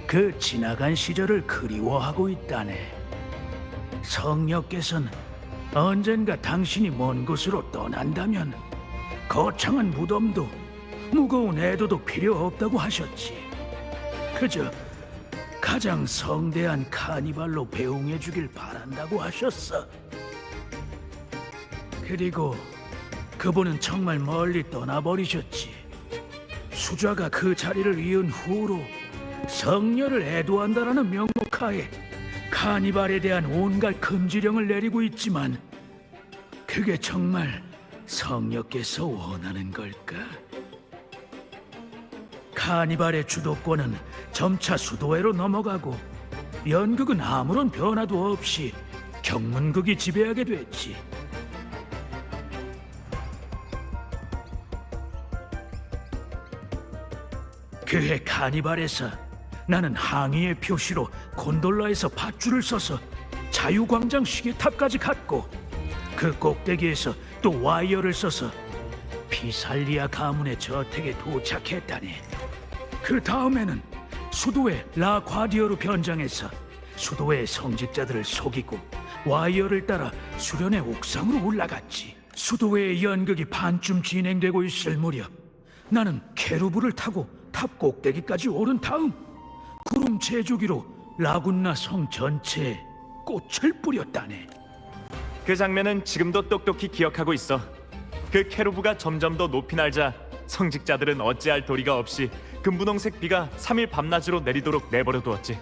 그 지나간 시절을 그리워하고 있다네. 성녀께서는 언젠가 당신이 먼 곳으로 떠난다면 거창한 무덤도 무거운 애도도 필요 없다고 하셨지. 그저 가장 성대한 카니발로 배웅해 주길 바란다고 하셨어. 그리고 그분은 정말 멀리 떠나버리셨지. 수자가 그 자리를 이은 후로 성녀를 애도한다라는 명목하에 카니발에 대한 온갖 금지령을 내리고 있지만 그게 정말 성녀께서 원하는 걸까? 카니발의 주도권은 점차 수도회로 넘어가고 연극은 아무런 변화도 없이 경문극이 지배하게 됐지. 그해 카니발에서 나는 항의의 표시로 곤돌라에서 밧줄을 써서 자유광장 시계탑까지 갔고 그 꼭대기에서 또 와이어를 써서 피살리아 가문의 저택에 도착했다네. 그 다음에는 수도의 라 과디어로 변장해서 수도의 성직자들을 속이고 와이어를 따라 수련의 옥상으로 올라갔지. 수도의 연극이 반쯤 진행되고 있을 무렵 나는 케루브를 타고 탑 꼭대기까지 오른 다음 구름 제조기로 라군나 성 전체에 꽃을 뿌렸다네. 그 장면은 지금도 똑똑히 기억하고 있어. 그 케루브가 점점 더 높이 날자 성직자들은 어찌할 도리가 없이 금분홍색 비가 3일 밤낮으로 내리도록 내버려 두었지.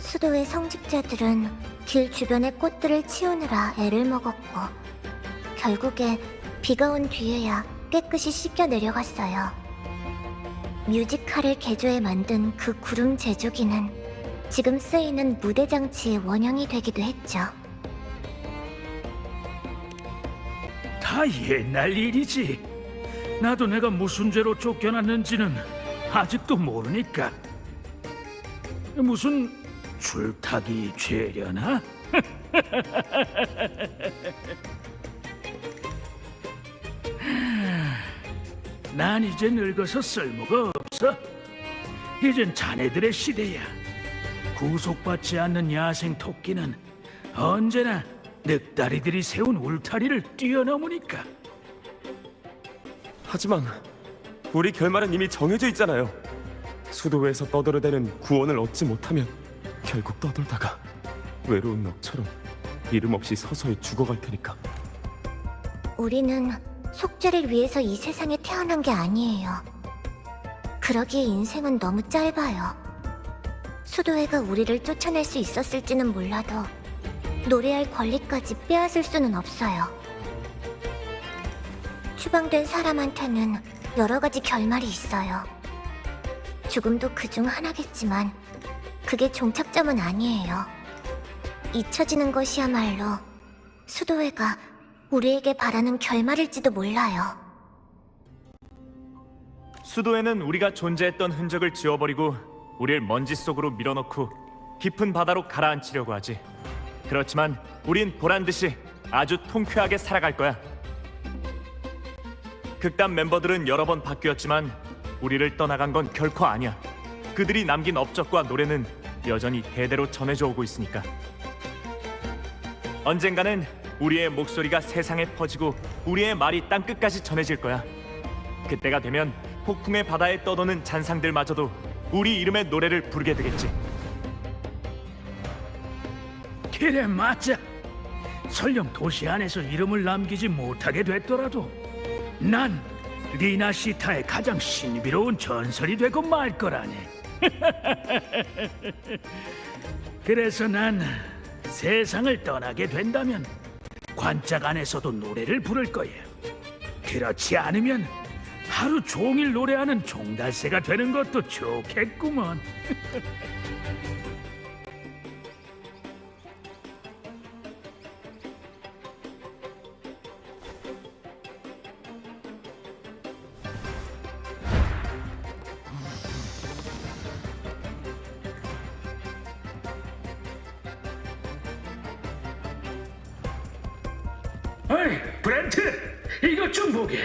수도의 성직자들은 길 주변의 꽃들을 치우느라 애를 먹었고 결국에 비가 온 뒤에야 깨끗이 씻겨 내려갔어요. 뮤지컬을 개조해 만든 그 구름 제조기는 지금 쓰이는 무대 장치의 원형이 되기도 했죠. 다 옛날 일이지. 나도 내가 무슨 죄로 쫓겨났는지는 아직도 모르니까. 무슨 줄타기 죄려나? 난 이제 늙어서 쓸모가 없어. 이젠 자네들의 시대야. 구속받지 않는 야생 토끼는 언제나 늑다리들이 세운 울타리를 뛰어넘으니까. 하지만 우리 결말은 이미 정해져 있잖아요. 수도회에서 떠들어대는 구원을 얻지 못하면 결국 떠돌다가 외로운 넋처럼 이름 없이 서서히 죽어갈 테니까. 우리는 속죄를 위해서 이 세상에 태어난 게 아니에요. 그러기에 인생은 너무 짧아요. 수도회가 우리를 쫓아낼 수 있었을지는 몰라도 노래할 권리까지 빼앗을 수는 없어요. 추방된 사람한테는 여러 가지 결말이 있어요. 죽음도 그중 하나겠지만 그게 종착점은 아니에요. 잊혀지는 것이야말로 수도회가 우리에게 바라는 결말일지도 몰라요. 수도에는 우리가 존재했던 흔적을 지워버리고 우릴 먼지 속으로 밀어넣고 깊은 바다로 가라앉히려고 하지. 그렇지만 우린 보란듯이 아주 통쾌하게 살아갈 거야. 극단 멤버들은 여러 번 바뀌었지만 우리를 떠나간 건 결코 아니야. 그들이 남긴 업적과 노래는 여전히 대대로 전해져 오고 있으니까. 언젠가는 우리의 목소리가 세상에 퍼지고 우리의 말이 땅끝까지 전해질 거야. 그때가 되면 폭풍의 바다에 떠도는 잔상들마저도 우리 이름의 노래를 부르게 되겠지. 그래, 맞아. 설령 도시 안에서 이름을 남기지 못하게 됐더라도 난 리나 시타의 가장 신비로운 전설이 되고 말 거라네. 그래서 난 세상을 떠나게 된다면 관짝 안에서도 노래를 부를 거야. 그렇지 않으면 하루 종일 노래하는 종달새가 되는 것도 좋겠구먼. 어이, 브렌트, 이것 좀 보게.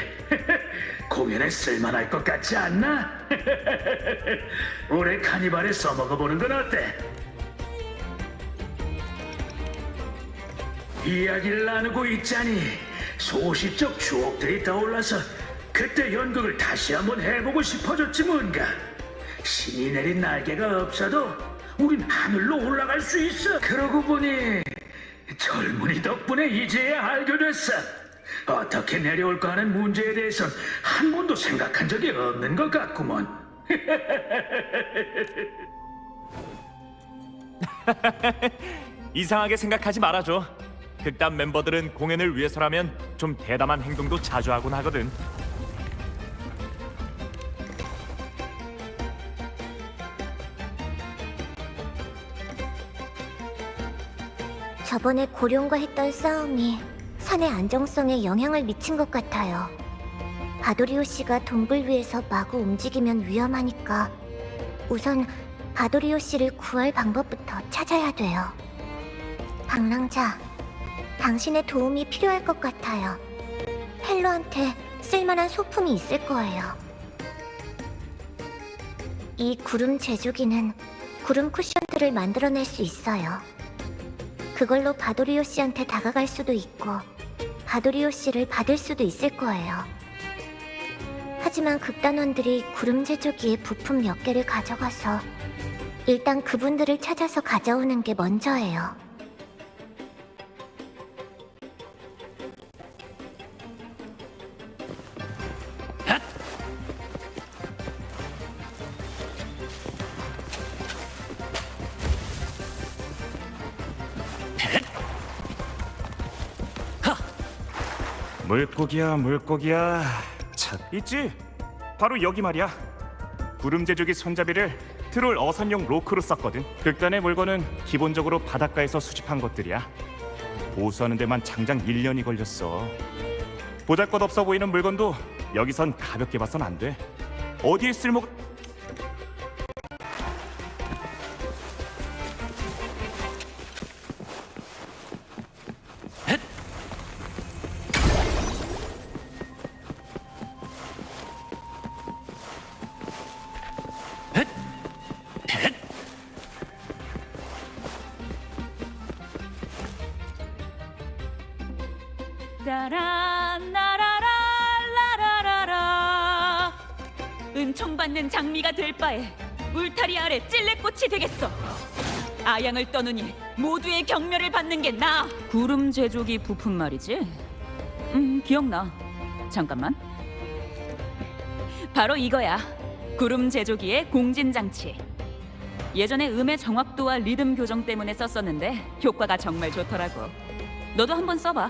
공연에 쓸만할 것 같지 않나? 올해 카니발에 써먹어보는 건 어때? 이야기를 나누고 있자니 소시적 추억들이 떠올라서 그때 연극을 다시 한번 해보고 싶어졌지 뭔가. 신이 내린 날개가 없어도 우린 하늘로 올라갈 수 있어. 그러고 보니 젊은이 덕분에 이제야 알게 됐어. 어떻게 내려올까 하는 문제에 대해선 한 번도 생각한 적이 없는 것 같구먼. 이상하게 생각하지 말아줘. 극단 멤버들은 공연을 위해서라면 좀 대담한 행동도 자주 하곤 하거든. 저번에 고룡과 했던 싸움이 산의 안정성에 영향을 미친 것 같아요. 바도리오 씨가 동굴 위에서 마구 움직이면 위험하니까 우선 바도리오 씨를 구할 방법부터 찾아야 돼요. 방랑자, 당신의 도움이 필요할 것 같아요. 헬로한테 쓸만한 소품이 있을 거예요. 이 구름 제조기는 구름 쿠션들을 만들어낼 수 있어요. 그걸로 바도리오 씨한테 다가갈 수도 있고 바도리오 씨를 받을 수도 있을 거예요. 하지만 극단원들이 구름 제조기의 부품 몇 개를 가져가서 일단 그분들을 찾아서 가져오는 게 먼저예요. 물고기야, 물고기야. 참, 있지? 바로 여기 말이야. 구름제조기 손잡이를 트롤 어선용 로크로 썼거든. 극단의 물건은 기본적으로 바닷가에서 수집한 것들이야. 보수하는 데만 장장 1년이 걸렸어. 보잘것없어 보이는 물건도 여기선 가볍게 봐선 안 돼. 어디에 쓸모가... 라라라라라라라. 은총받는 장미가 될 바에 울타리 아래 찔레꽃이 되겠어. 아양을 떠느니 모두의 경멸을 받는 게 나아. 구름 제조기 부품 말이지? 기억나. 잠깐만. 바로 이거야. 구름 제조기의 공진장치. 예전에 음의 정확도와 리듬 교정 때문에 썼었는데 효과가 정말 좋더라고. 너도 한번 써봐.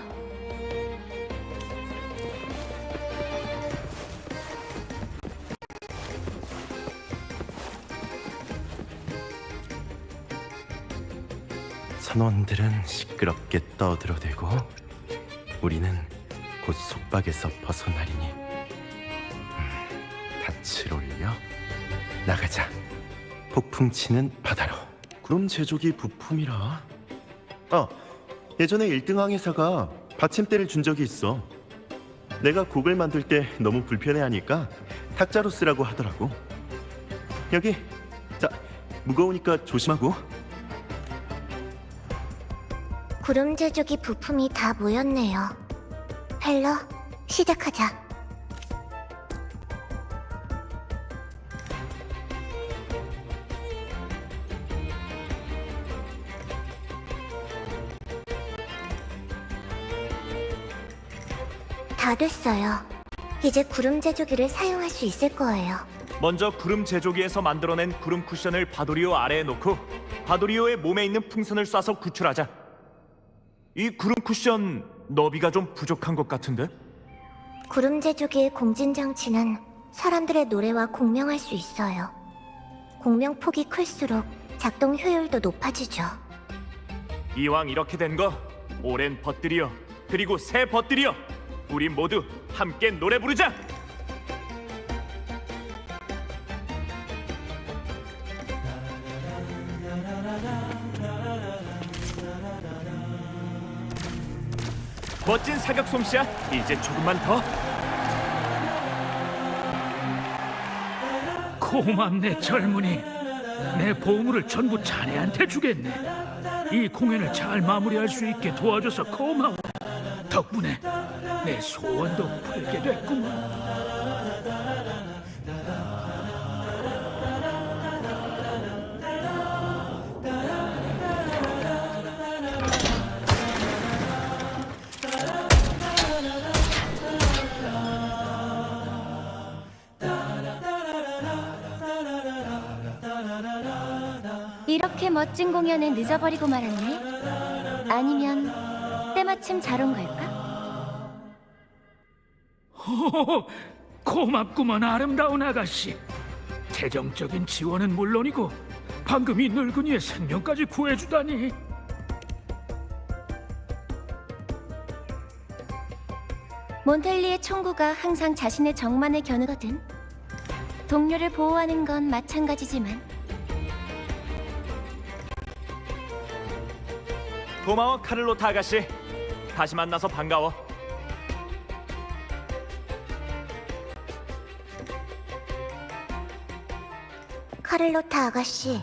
선원들은 시끄럽게 떠들어대고 우리는 곧 속박에서 벗어나리니 닻을 올려 나가자. 폭풍 치는 바다로. 그럼 제조기 부품이라. 예전에 1등 항해사가 받침대를 준 적이 있어. 내가 곡을 만들 때 너무 불편해하니까 탁자로 쓰라고 하더라고. 여기. 자, 무거우니까 조심하고. 구름 제조기 부품이 다 모였네요. 펠러, 시작하자. 다 됐어요. 이제 구름 제조기를 사용할 수 있을 거예요. 먼저 구름 제조기에서 만들어낸 구름 쿠션을 바도리오 아래에 놓고 바도리오의 몸에 있는 풍선을 쏴서 구출하자. 이 구름 쿠션 너비가 좀 부족한 것 같은데? 구름 제조기의 공진 장치는 사람들의 노래와 공명할 수 있어요. 공명 폭이 클수록 작동 효율도 높아지죠. 이왕 이렇게 된 거 오랜 벗들이여 그리고 새 벗들이여 우리 모두 함께 노래 부르자. 멋진 사격 솜씨야. 이제 조금만 더. 고맙네 젊은이. 내 보물을 전부 자네한테 주겠네. 이 공연을 잘 마무리할 수 있게 도와줘서 고마워. 덕분에 내 소원도 풀게 됐구만. 이렇게 멋진 공연을 늦어버리고 말았네. 아니면 때마침 잘 온 걸까? 호호호, 고맙구먼 아름다운 아가씨. 재정적인 지원은 물론이고 방금 이 늙은이의 생명까지 구해주다니. 몬텔리의 총구가 항상 자신의 정만을 겨누거든. 동료를 보호하는 건 마찬가지지만. 고마워 카를로타 아가씨. 다시 만나서 반가워. 카를로타 아가씨,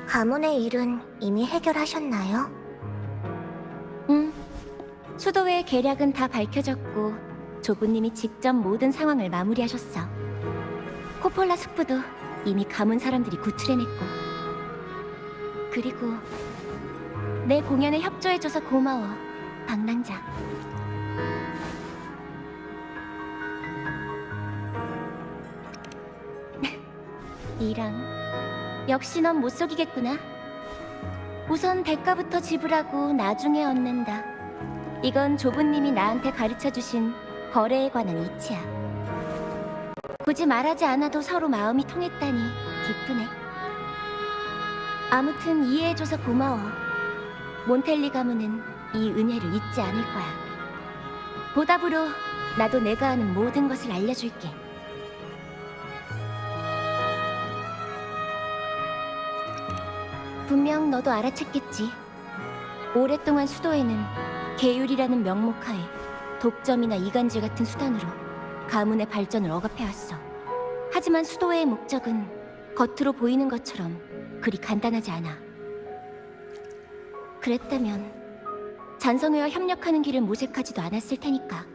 가문의 일은 이미 해결하셨나요? 응. 수도회의 계략은 다 밝혀졌고 조부님이 직접 모든 상황을 마무리하셨어. 코폴라 숙부도 이미 가문 사람들이 구출해냈고. 그리고 내 공연에 협조해줘서 고마워, 방랑자. 이랑 역시 넌 못 속이겠구나. 우선 대가부터 지불하고 나중에 얻는다. 이건 조부님이 나한테 가르쳐주신 거래에 관한 이치야. 굳이 말하지 않아도 서로 마음이 통했다니 기쁘네. 아무튼 이해해줘서 고마워. 몬텔리 가문은 이 은혜를 잊지 않을 거야. 보답으로 나도 내가 아는 모든 것을 알려줄게. 분명 너도 알아챘겠지. 오랫동안 수도에는 계율이라는 명목하에 독점이나 이간질 같은 수단으로 가문의 발전을 억압해왔어. 하지만 수도회의 목적은 겉으로 보이는 것처럼 그리 간단하지 않아. 그랬다면 잔성회와 협력하는 길을 모색하지도 않았을 테니까.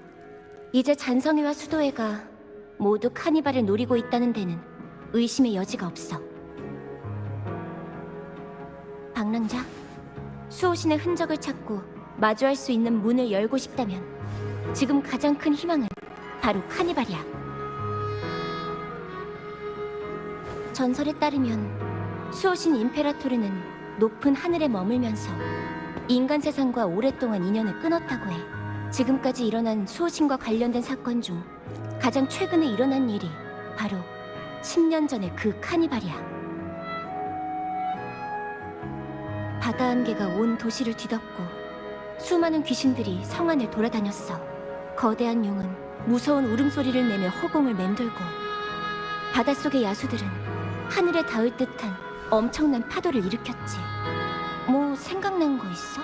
이제 잔성회와 수도회가 모두 카니발을 노리고 있다는 데는 의심의 여지가 없어. 방랑자, 수호신의 흔적을 찾고 마주할 수 있는 문을 열고 싶다면 지금 가장 큰 희망은 바로 카니발이야. 전설에 따르면 수호신 임페라토르는 높은 하늘에 머물면서 인간 세상과 오랫동안 인연을 끊었다고 해. 지금까지 일어난 수호신과 관련된 사건 중 가장 최근에 일어난 일이 바로 10년 전의 그 카니발이야. 바다 안개가 온 도시를 뒤덮고 수많은 귀신들이 성 안을 돌아다녔어. 거대한 용은 무서운 울음소리를 내며 허공을 맴돌고 바닷속의 야수들은 하늘에 닿을 듯한 엄청난 파도를 일으켰지. 뭐 생각난 거 있어?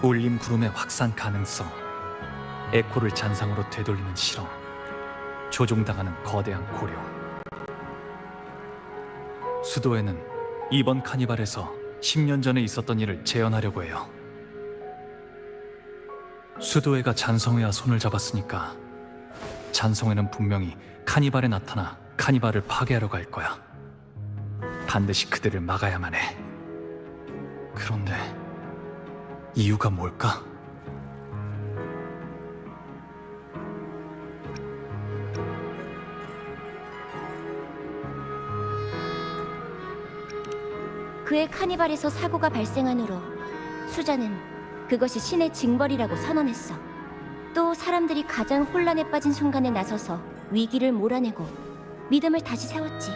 울림 구름의 확산 가능성, 에코를 잔상으로 되돌리는 실험, 조종당하는 거대한 고려. 수도에는 이번 카니발에서 10년 전에 있었던 일을 재현하려고 해요. 수도회가 잔성회와 손을 잡았으니까 잔성회는 분명히 카니발에 나타나 카니발을 파괴하러 갈 거야. 반드시 그들을 막아야만 해. 그런데 이유가 뭘까? 그의 카니발에서 사고가 발생한 후로 수자는 그것이 신의 징벌이라고 선언했어. 또 사람들이 가장 혼란에 빠진 순간에 나서서 위기를 몰아내고 믿음을 다시 세웠지.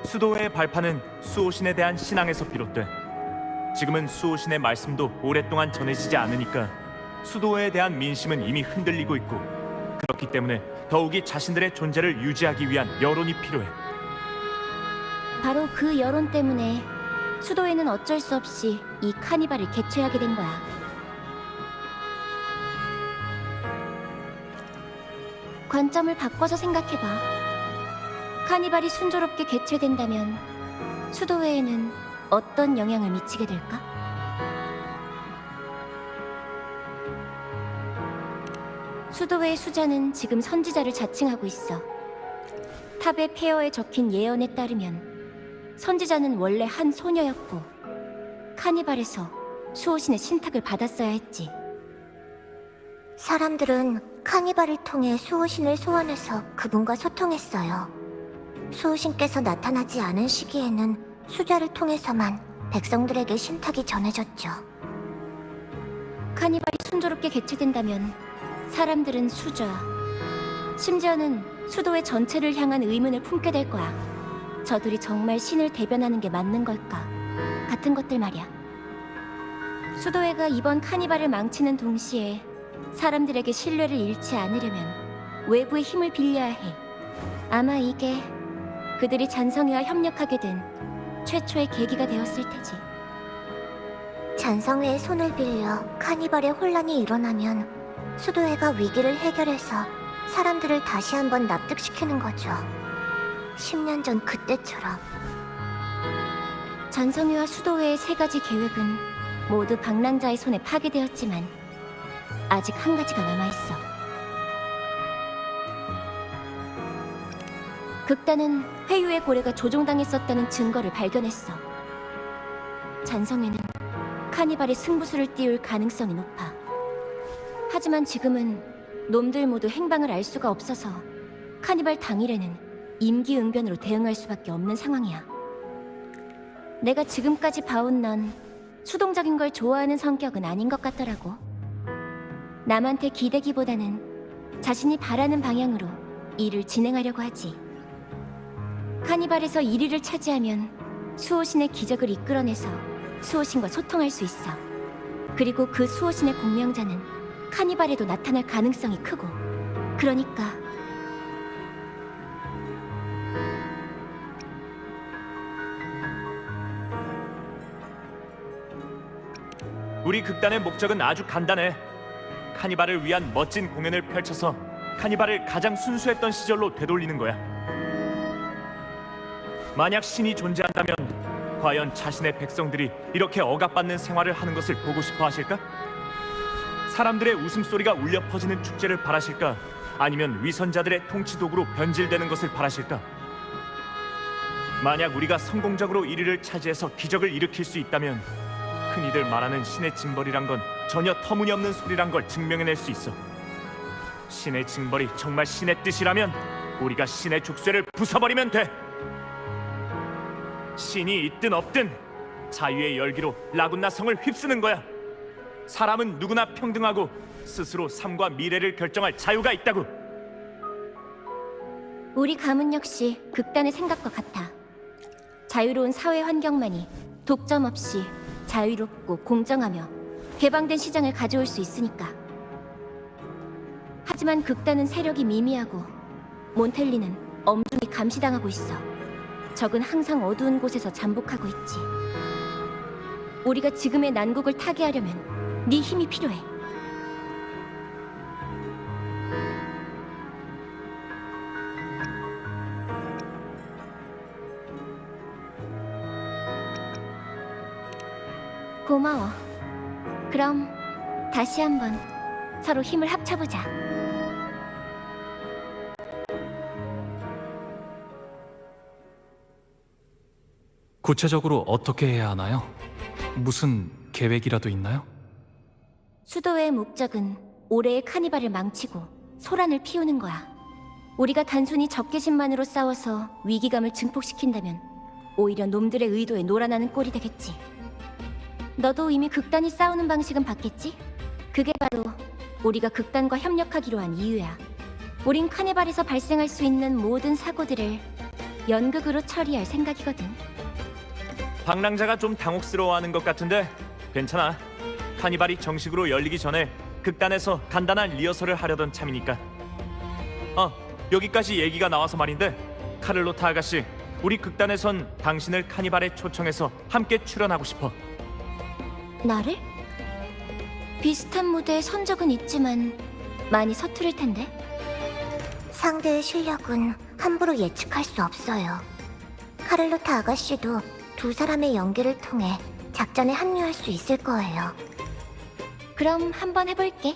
수도회의 발판은 수호신에 대한 신앙에서 비롯돼. 지금은 수호신의 말씀도 오랫동안 전해지지 않으니까 수도회에 대한 민심은 이미 흔들리고 있고, 그렇기 때문에 더욱이 자신들의 존재를 유지하기 위한 여론이 필요해. 바로 그 여론 때문에 수도회는 어쩔 수 없이 이 카니발을 개최하게 된 거야. 관점을 바꿔서 생각해봐. 카니발이 순조롭게 개최된다면 수도회에는 어떤 영향을 미치게 될까? 수도회의 수자는 지금 선지자를 자칭하고 있어. 탑의 폐허에 적힌 예언에 따르면 선지자는 원래 한 소녀였고 카니발에서 수호신의 신탁을 받았어야 했지. 사람들은 카니발을 통해 수호신을 소환해서 그분과 소통했어요. 수호신께서 나타나지 않은 시기에는 수자를 통해서만 백성들에게 신탁이 전해졌죠. 카니발이 순조롭게 개최된다면 사람들은 수자, 심지어는 수도의 전체를 향한 의문을 품게 될 거야. 저들이 정말 신을 대변하는 게 맞는 걸까? 같은 것들 말이야. 수도회가 이번 카니발을 망치는 동시에 사람들에게 신뢰를 잃지 않으려면 외부의 힘을 빌려야 해. 아마 이게 그들이 잔성회와 협력하게 된 최초의 계기가 되었을 테지. 잔성회의 손을 빌려 카니발의 혼란이 일어나면 수도회가 위기를 해결해서 사람들을 다시 한번 납득시키는 거죠. 10년 전 그때처럼. 잔성회와 수도회의 세 가지 계획은 모두 방랑자의 손에 파괴되었지만 아직 한 가지가 남아있어. 극단은 회유의 고래가 조종당했었다는 증거를 발견했어. 잔성회는 카니발의 승부수를 띄울 가능성이 높아. 하지만 지금은 놈들 모두 행방을 알 수가 없어서 카니발 당일에는 임기응변으로 대응할 수밖에 없는 상황이야. 내가 지금까지 봐온 넌 수동적인 걸 좋아하는 성격은 아닌 것 같더라고. 남한테 기대기보다는 자신이 바라는 방향으로 일을 진행하려고 하지. 카니발에서 1위를 차지하면 수호신의 기적을 이끌어내서 수호신과 소통할 수 있어. 그리고 그 수호신의 공명자는 카니발에도 나타날 가능성이 크고. 그러니까 우리 극단의 목적은 아주 간단해. 카니발을 위한 멋진 공연을 펼쳐서 카니발을 가장 순수했던 시절로 되돌리는 거야. 만약 신이 존재한다면 과연 자신의 백성들이 이렇게 억압받는 생활을 하는 것을 보고 싶어 하실까? 사람들의 웃음소리가 울려 퍼지는 축제를 바라실까? 아니면 위선자들의 통치 도구로 변질되는 것을 바라실까? 만약 우리가 성공적으로 1위를 차지해서 기적을 일으킬 수 있다면 흔히들 말하는 신의 징벌이란 건 전혀 터무니없는 소리란 걸 증명해낼 수 있어. 신의 징벌이 정말 신의 뜻이라면 우리가 신의 족쇄를 부숴버리면 돼. 신이 있든 없든 자유의 열기로 라군나 성을 휩쓰는 거야. 사람은 누구나 평등하고 스스로 삶과 미래를 결정할 자유가 있다고. 우리 가문 역시 극단의 생각과 같아. 자유로운 사회 환경만이 독점 없이 자유롭고 공정하며 개방된 시장을 가져올 수 있으니까. 하지만 극단은 세력이 미미하고 몬텔리는 엄중히 감시당하고 있어. 적은 항상 어두운 곳에서 잠복하고 있지. 우리가 지금의 난국을 타개하려면 네 힘이 필요해. 고마워. 그럼 다시 한번 서로 힘을 합쳐보자. 구체적으로 어떻게 해야 하나요? 무슨 계획이라도 있나요? 수도회의 목적은 올해의 카니발을 망치고 소란을 피우는 거야. 우리가 단순히 적개심만으로 싸워서 위기감을 증폭시킨다면 오히려 놈들의 의도에 놀아나는 꼴이 되겠지. 너도 이미 극단이 싸우는 방식은 봤겠지? 그게 바로 우리가 극단과 협력하기로 한 이유야. 우린 카니발에서 발생할 수 있는 모든 사고들을 연극으로 처리할 생각이거든. 방랑자가 좀 당혹스러워하는 것 같은데 괜찮아. 카니발이 정식으로 열리기 전에 극단에서 간단한 리허설을 하려던 참이니까. 여기까지 얘기가 나와서 말인데, 카를로타 아가씨, 우리 극단에선 당신을 카니발에 초청해서 함께 출연하고 싶어. 나를? 비슷한 무대에 선 적은 있지만 많이 서투를 텐데. 상대의 실력은 함부로 예측할 수 없어요. 카를로타 아가씨도 두 사람의 연기를 통해 작전에 합류할 수 있을 거예요. 그럼 한번 해볼게.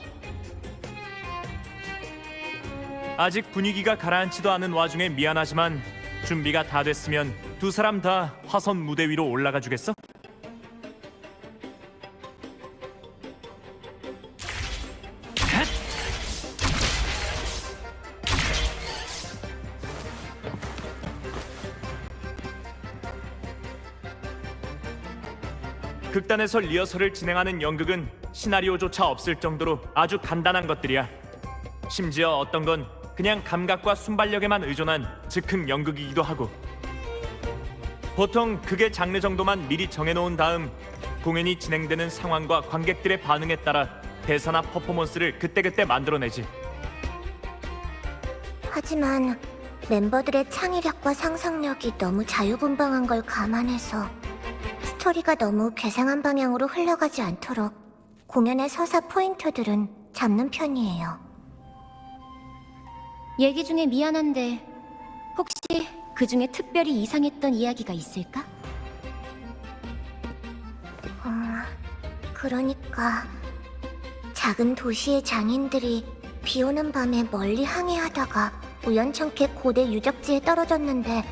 아직 분위기가 가라앉지도 않은 와중에 미안하지만 준비가 다 됐으면 두 사람 다 화선 무대 위로 올라가 주겠어? 극단에서 리허설을 진행하는 연극은 시나리오조차 없을 정도로 아주 간단한 것들이야. 심지어 어떤 건 그냥 감각과 순발력에만 의존한 즉흥 연극이기도 하고. 보통 극의 장르 정도만 미리 정해놓은 다음 공연이 진행되는 상황과 관객들의 반응에 따라 대사나 퍼포먼스를 그때그때 만들어내지. 하지만 멤버들의 창의력과 상상력이 너무 자유분방한 걸 감안해서 스토리가 너무 괴상한 방향으로 흘러가지 않도록 공연의 서사 포인트들은 잡는 편이에요. 얘기 중에 미안한데 혹시 그 중에 특별히 이상했던 이야기가 있을까? 그러니까 작은 도시의 장인들이 비 오는 밤에 멀리 항해하다가 우연찮게 고대 유적지에 떨어졌는데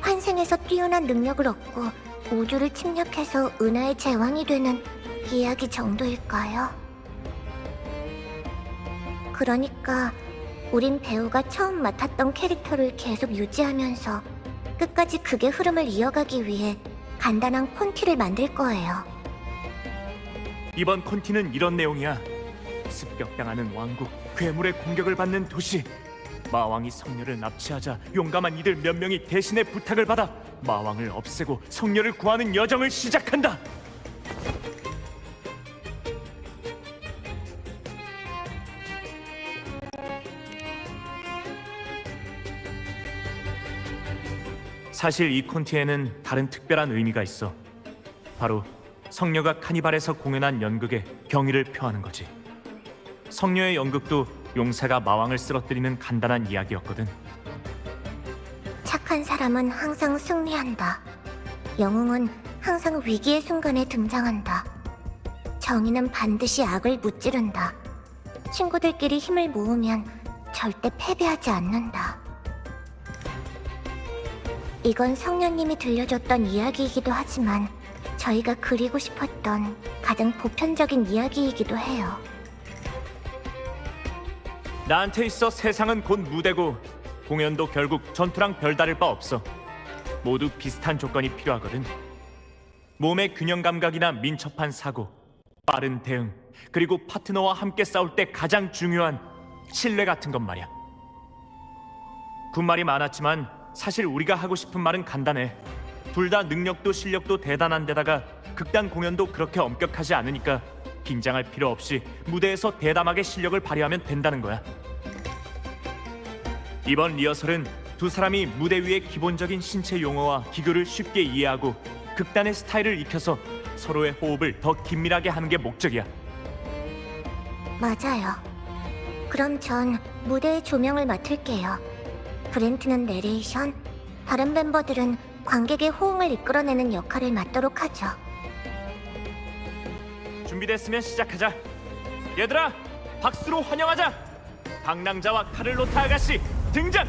환생에서 뛰어난 능력을 얻고 우주를 침략해서 은하의 제왕이 되는 이야기 정도일까요? 그러니까 우린 배우가 처음 맡았던 캐릭터를 계속 유지하면서 끝까지 극의 흐름을 이어가기 위해 간단한 콘티를 만들 거예요. 이번 콘티는 이런 내용이야. 습격당하는 왕국, 괴물의 공격을 받는 도시. 마왕이 성녀를 납치하자 용감한 이들 몇 명이 대신의 부탁을 받아 마왕을 없애고 성녀를 구하는 여정을 시작한다. 사실 이 콘티에는 다른 특별한 의미가 있어. 바로 성녀가 카니발에서 공연한 연극에 경의를 표하는 거지. 성녀의 연극도 용사가 마왕을 쓰러뜨리는 간단한 이야기였거든. 착한 사람은 항상 승리한다. 영웅은 항상 위기의 순간에 등장한다. 정의는 반드시 악을 무찌른다. 친구들끼리 힘을 모으면 절대 패배하지 않는다. 이건 성녀님이 들려줬던 이야기이기도 하지만 저희가 그리고 싶었던 가장 보편적인 이야기이기도 해요. 나한테 있어 세상은 곧 무대고 공연도 결국 전투랑 별다를 바 없어. 모두 비슷한 조건이 필요하거든. 몸의 균형 감각이나 민첩한 사고, 빠른 대응, 그리고 파트너와 함께 싸울 때 가장 중요한 신뢰 같은 것 말이야. 군말이 많았지만 사실 우리가 하고 싶은 말은 간단해. 둘 다 능력도 실력도 대단한 데다가 극단 공연도 그렇게 엄격하지 않으니까 긴장할 필요 없이 무대에서 대담하게 실력을 발휘하면 된다는 거야. 이번 리허설은 두 사람이 무대 위의 기본적인 신체 용어와 기교를 쉽게 이해하고 극단의 스타일을 익혀서 서로의 호흡을 더 긴밀하게 하는 게 목적이야. 맞아요. 그럼 전 무대의 조명을 맡을게요. 브렌트는 내레이션, 다른 멤버들은 관객의 호응을 이끌어내는 역할을 맡도록 하죠. 준비됐으면 시작하자. 얘들아, 박수로 환영하자. 방랑자와 카를로타 아가씨 등장!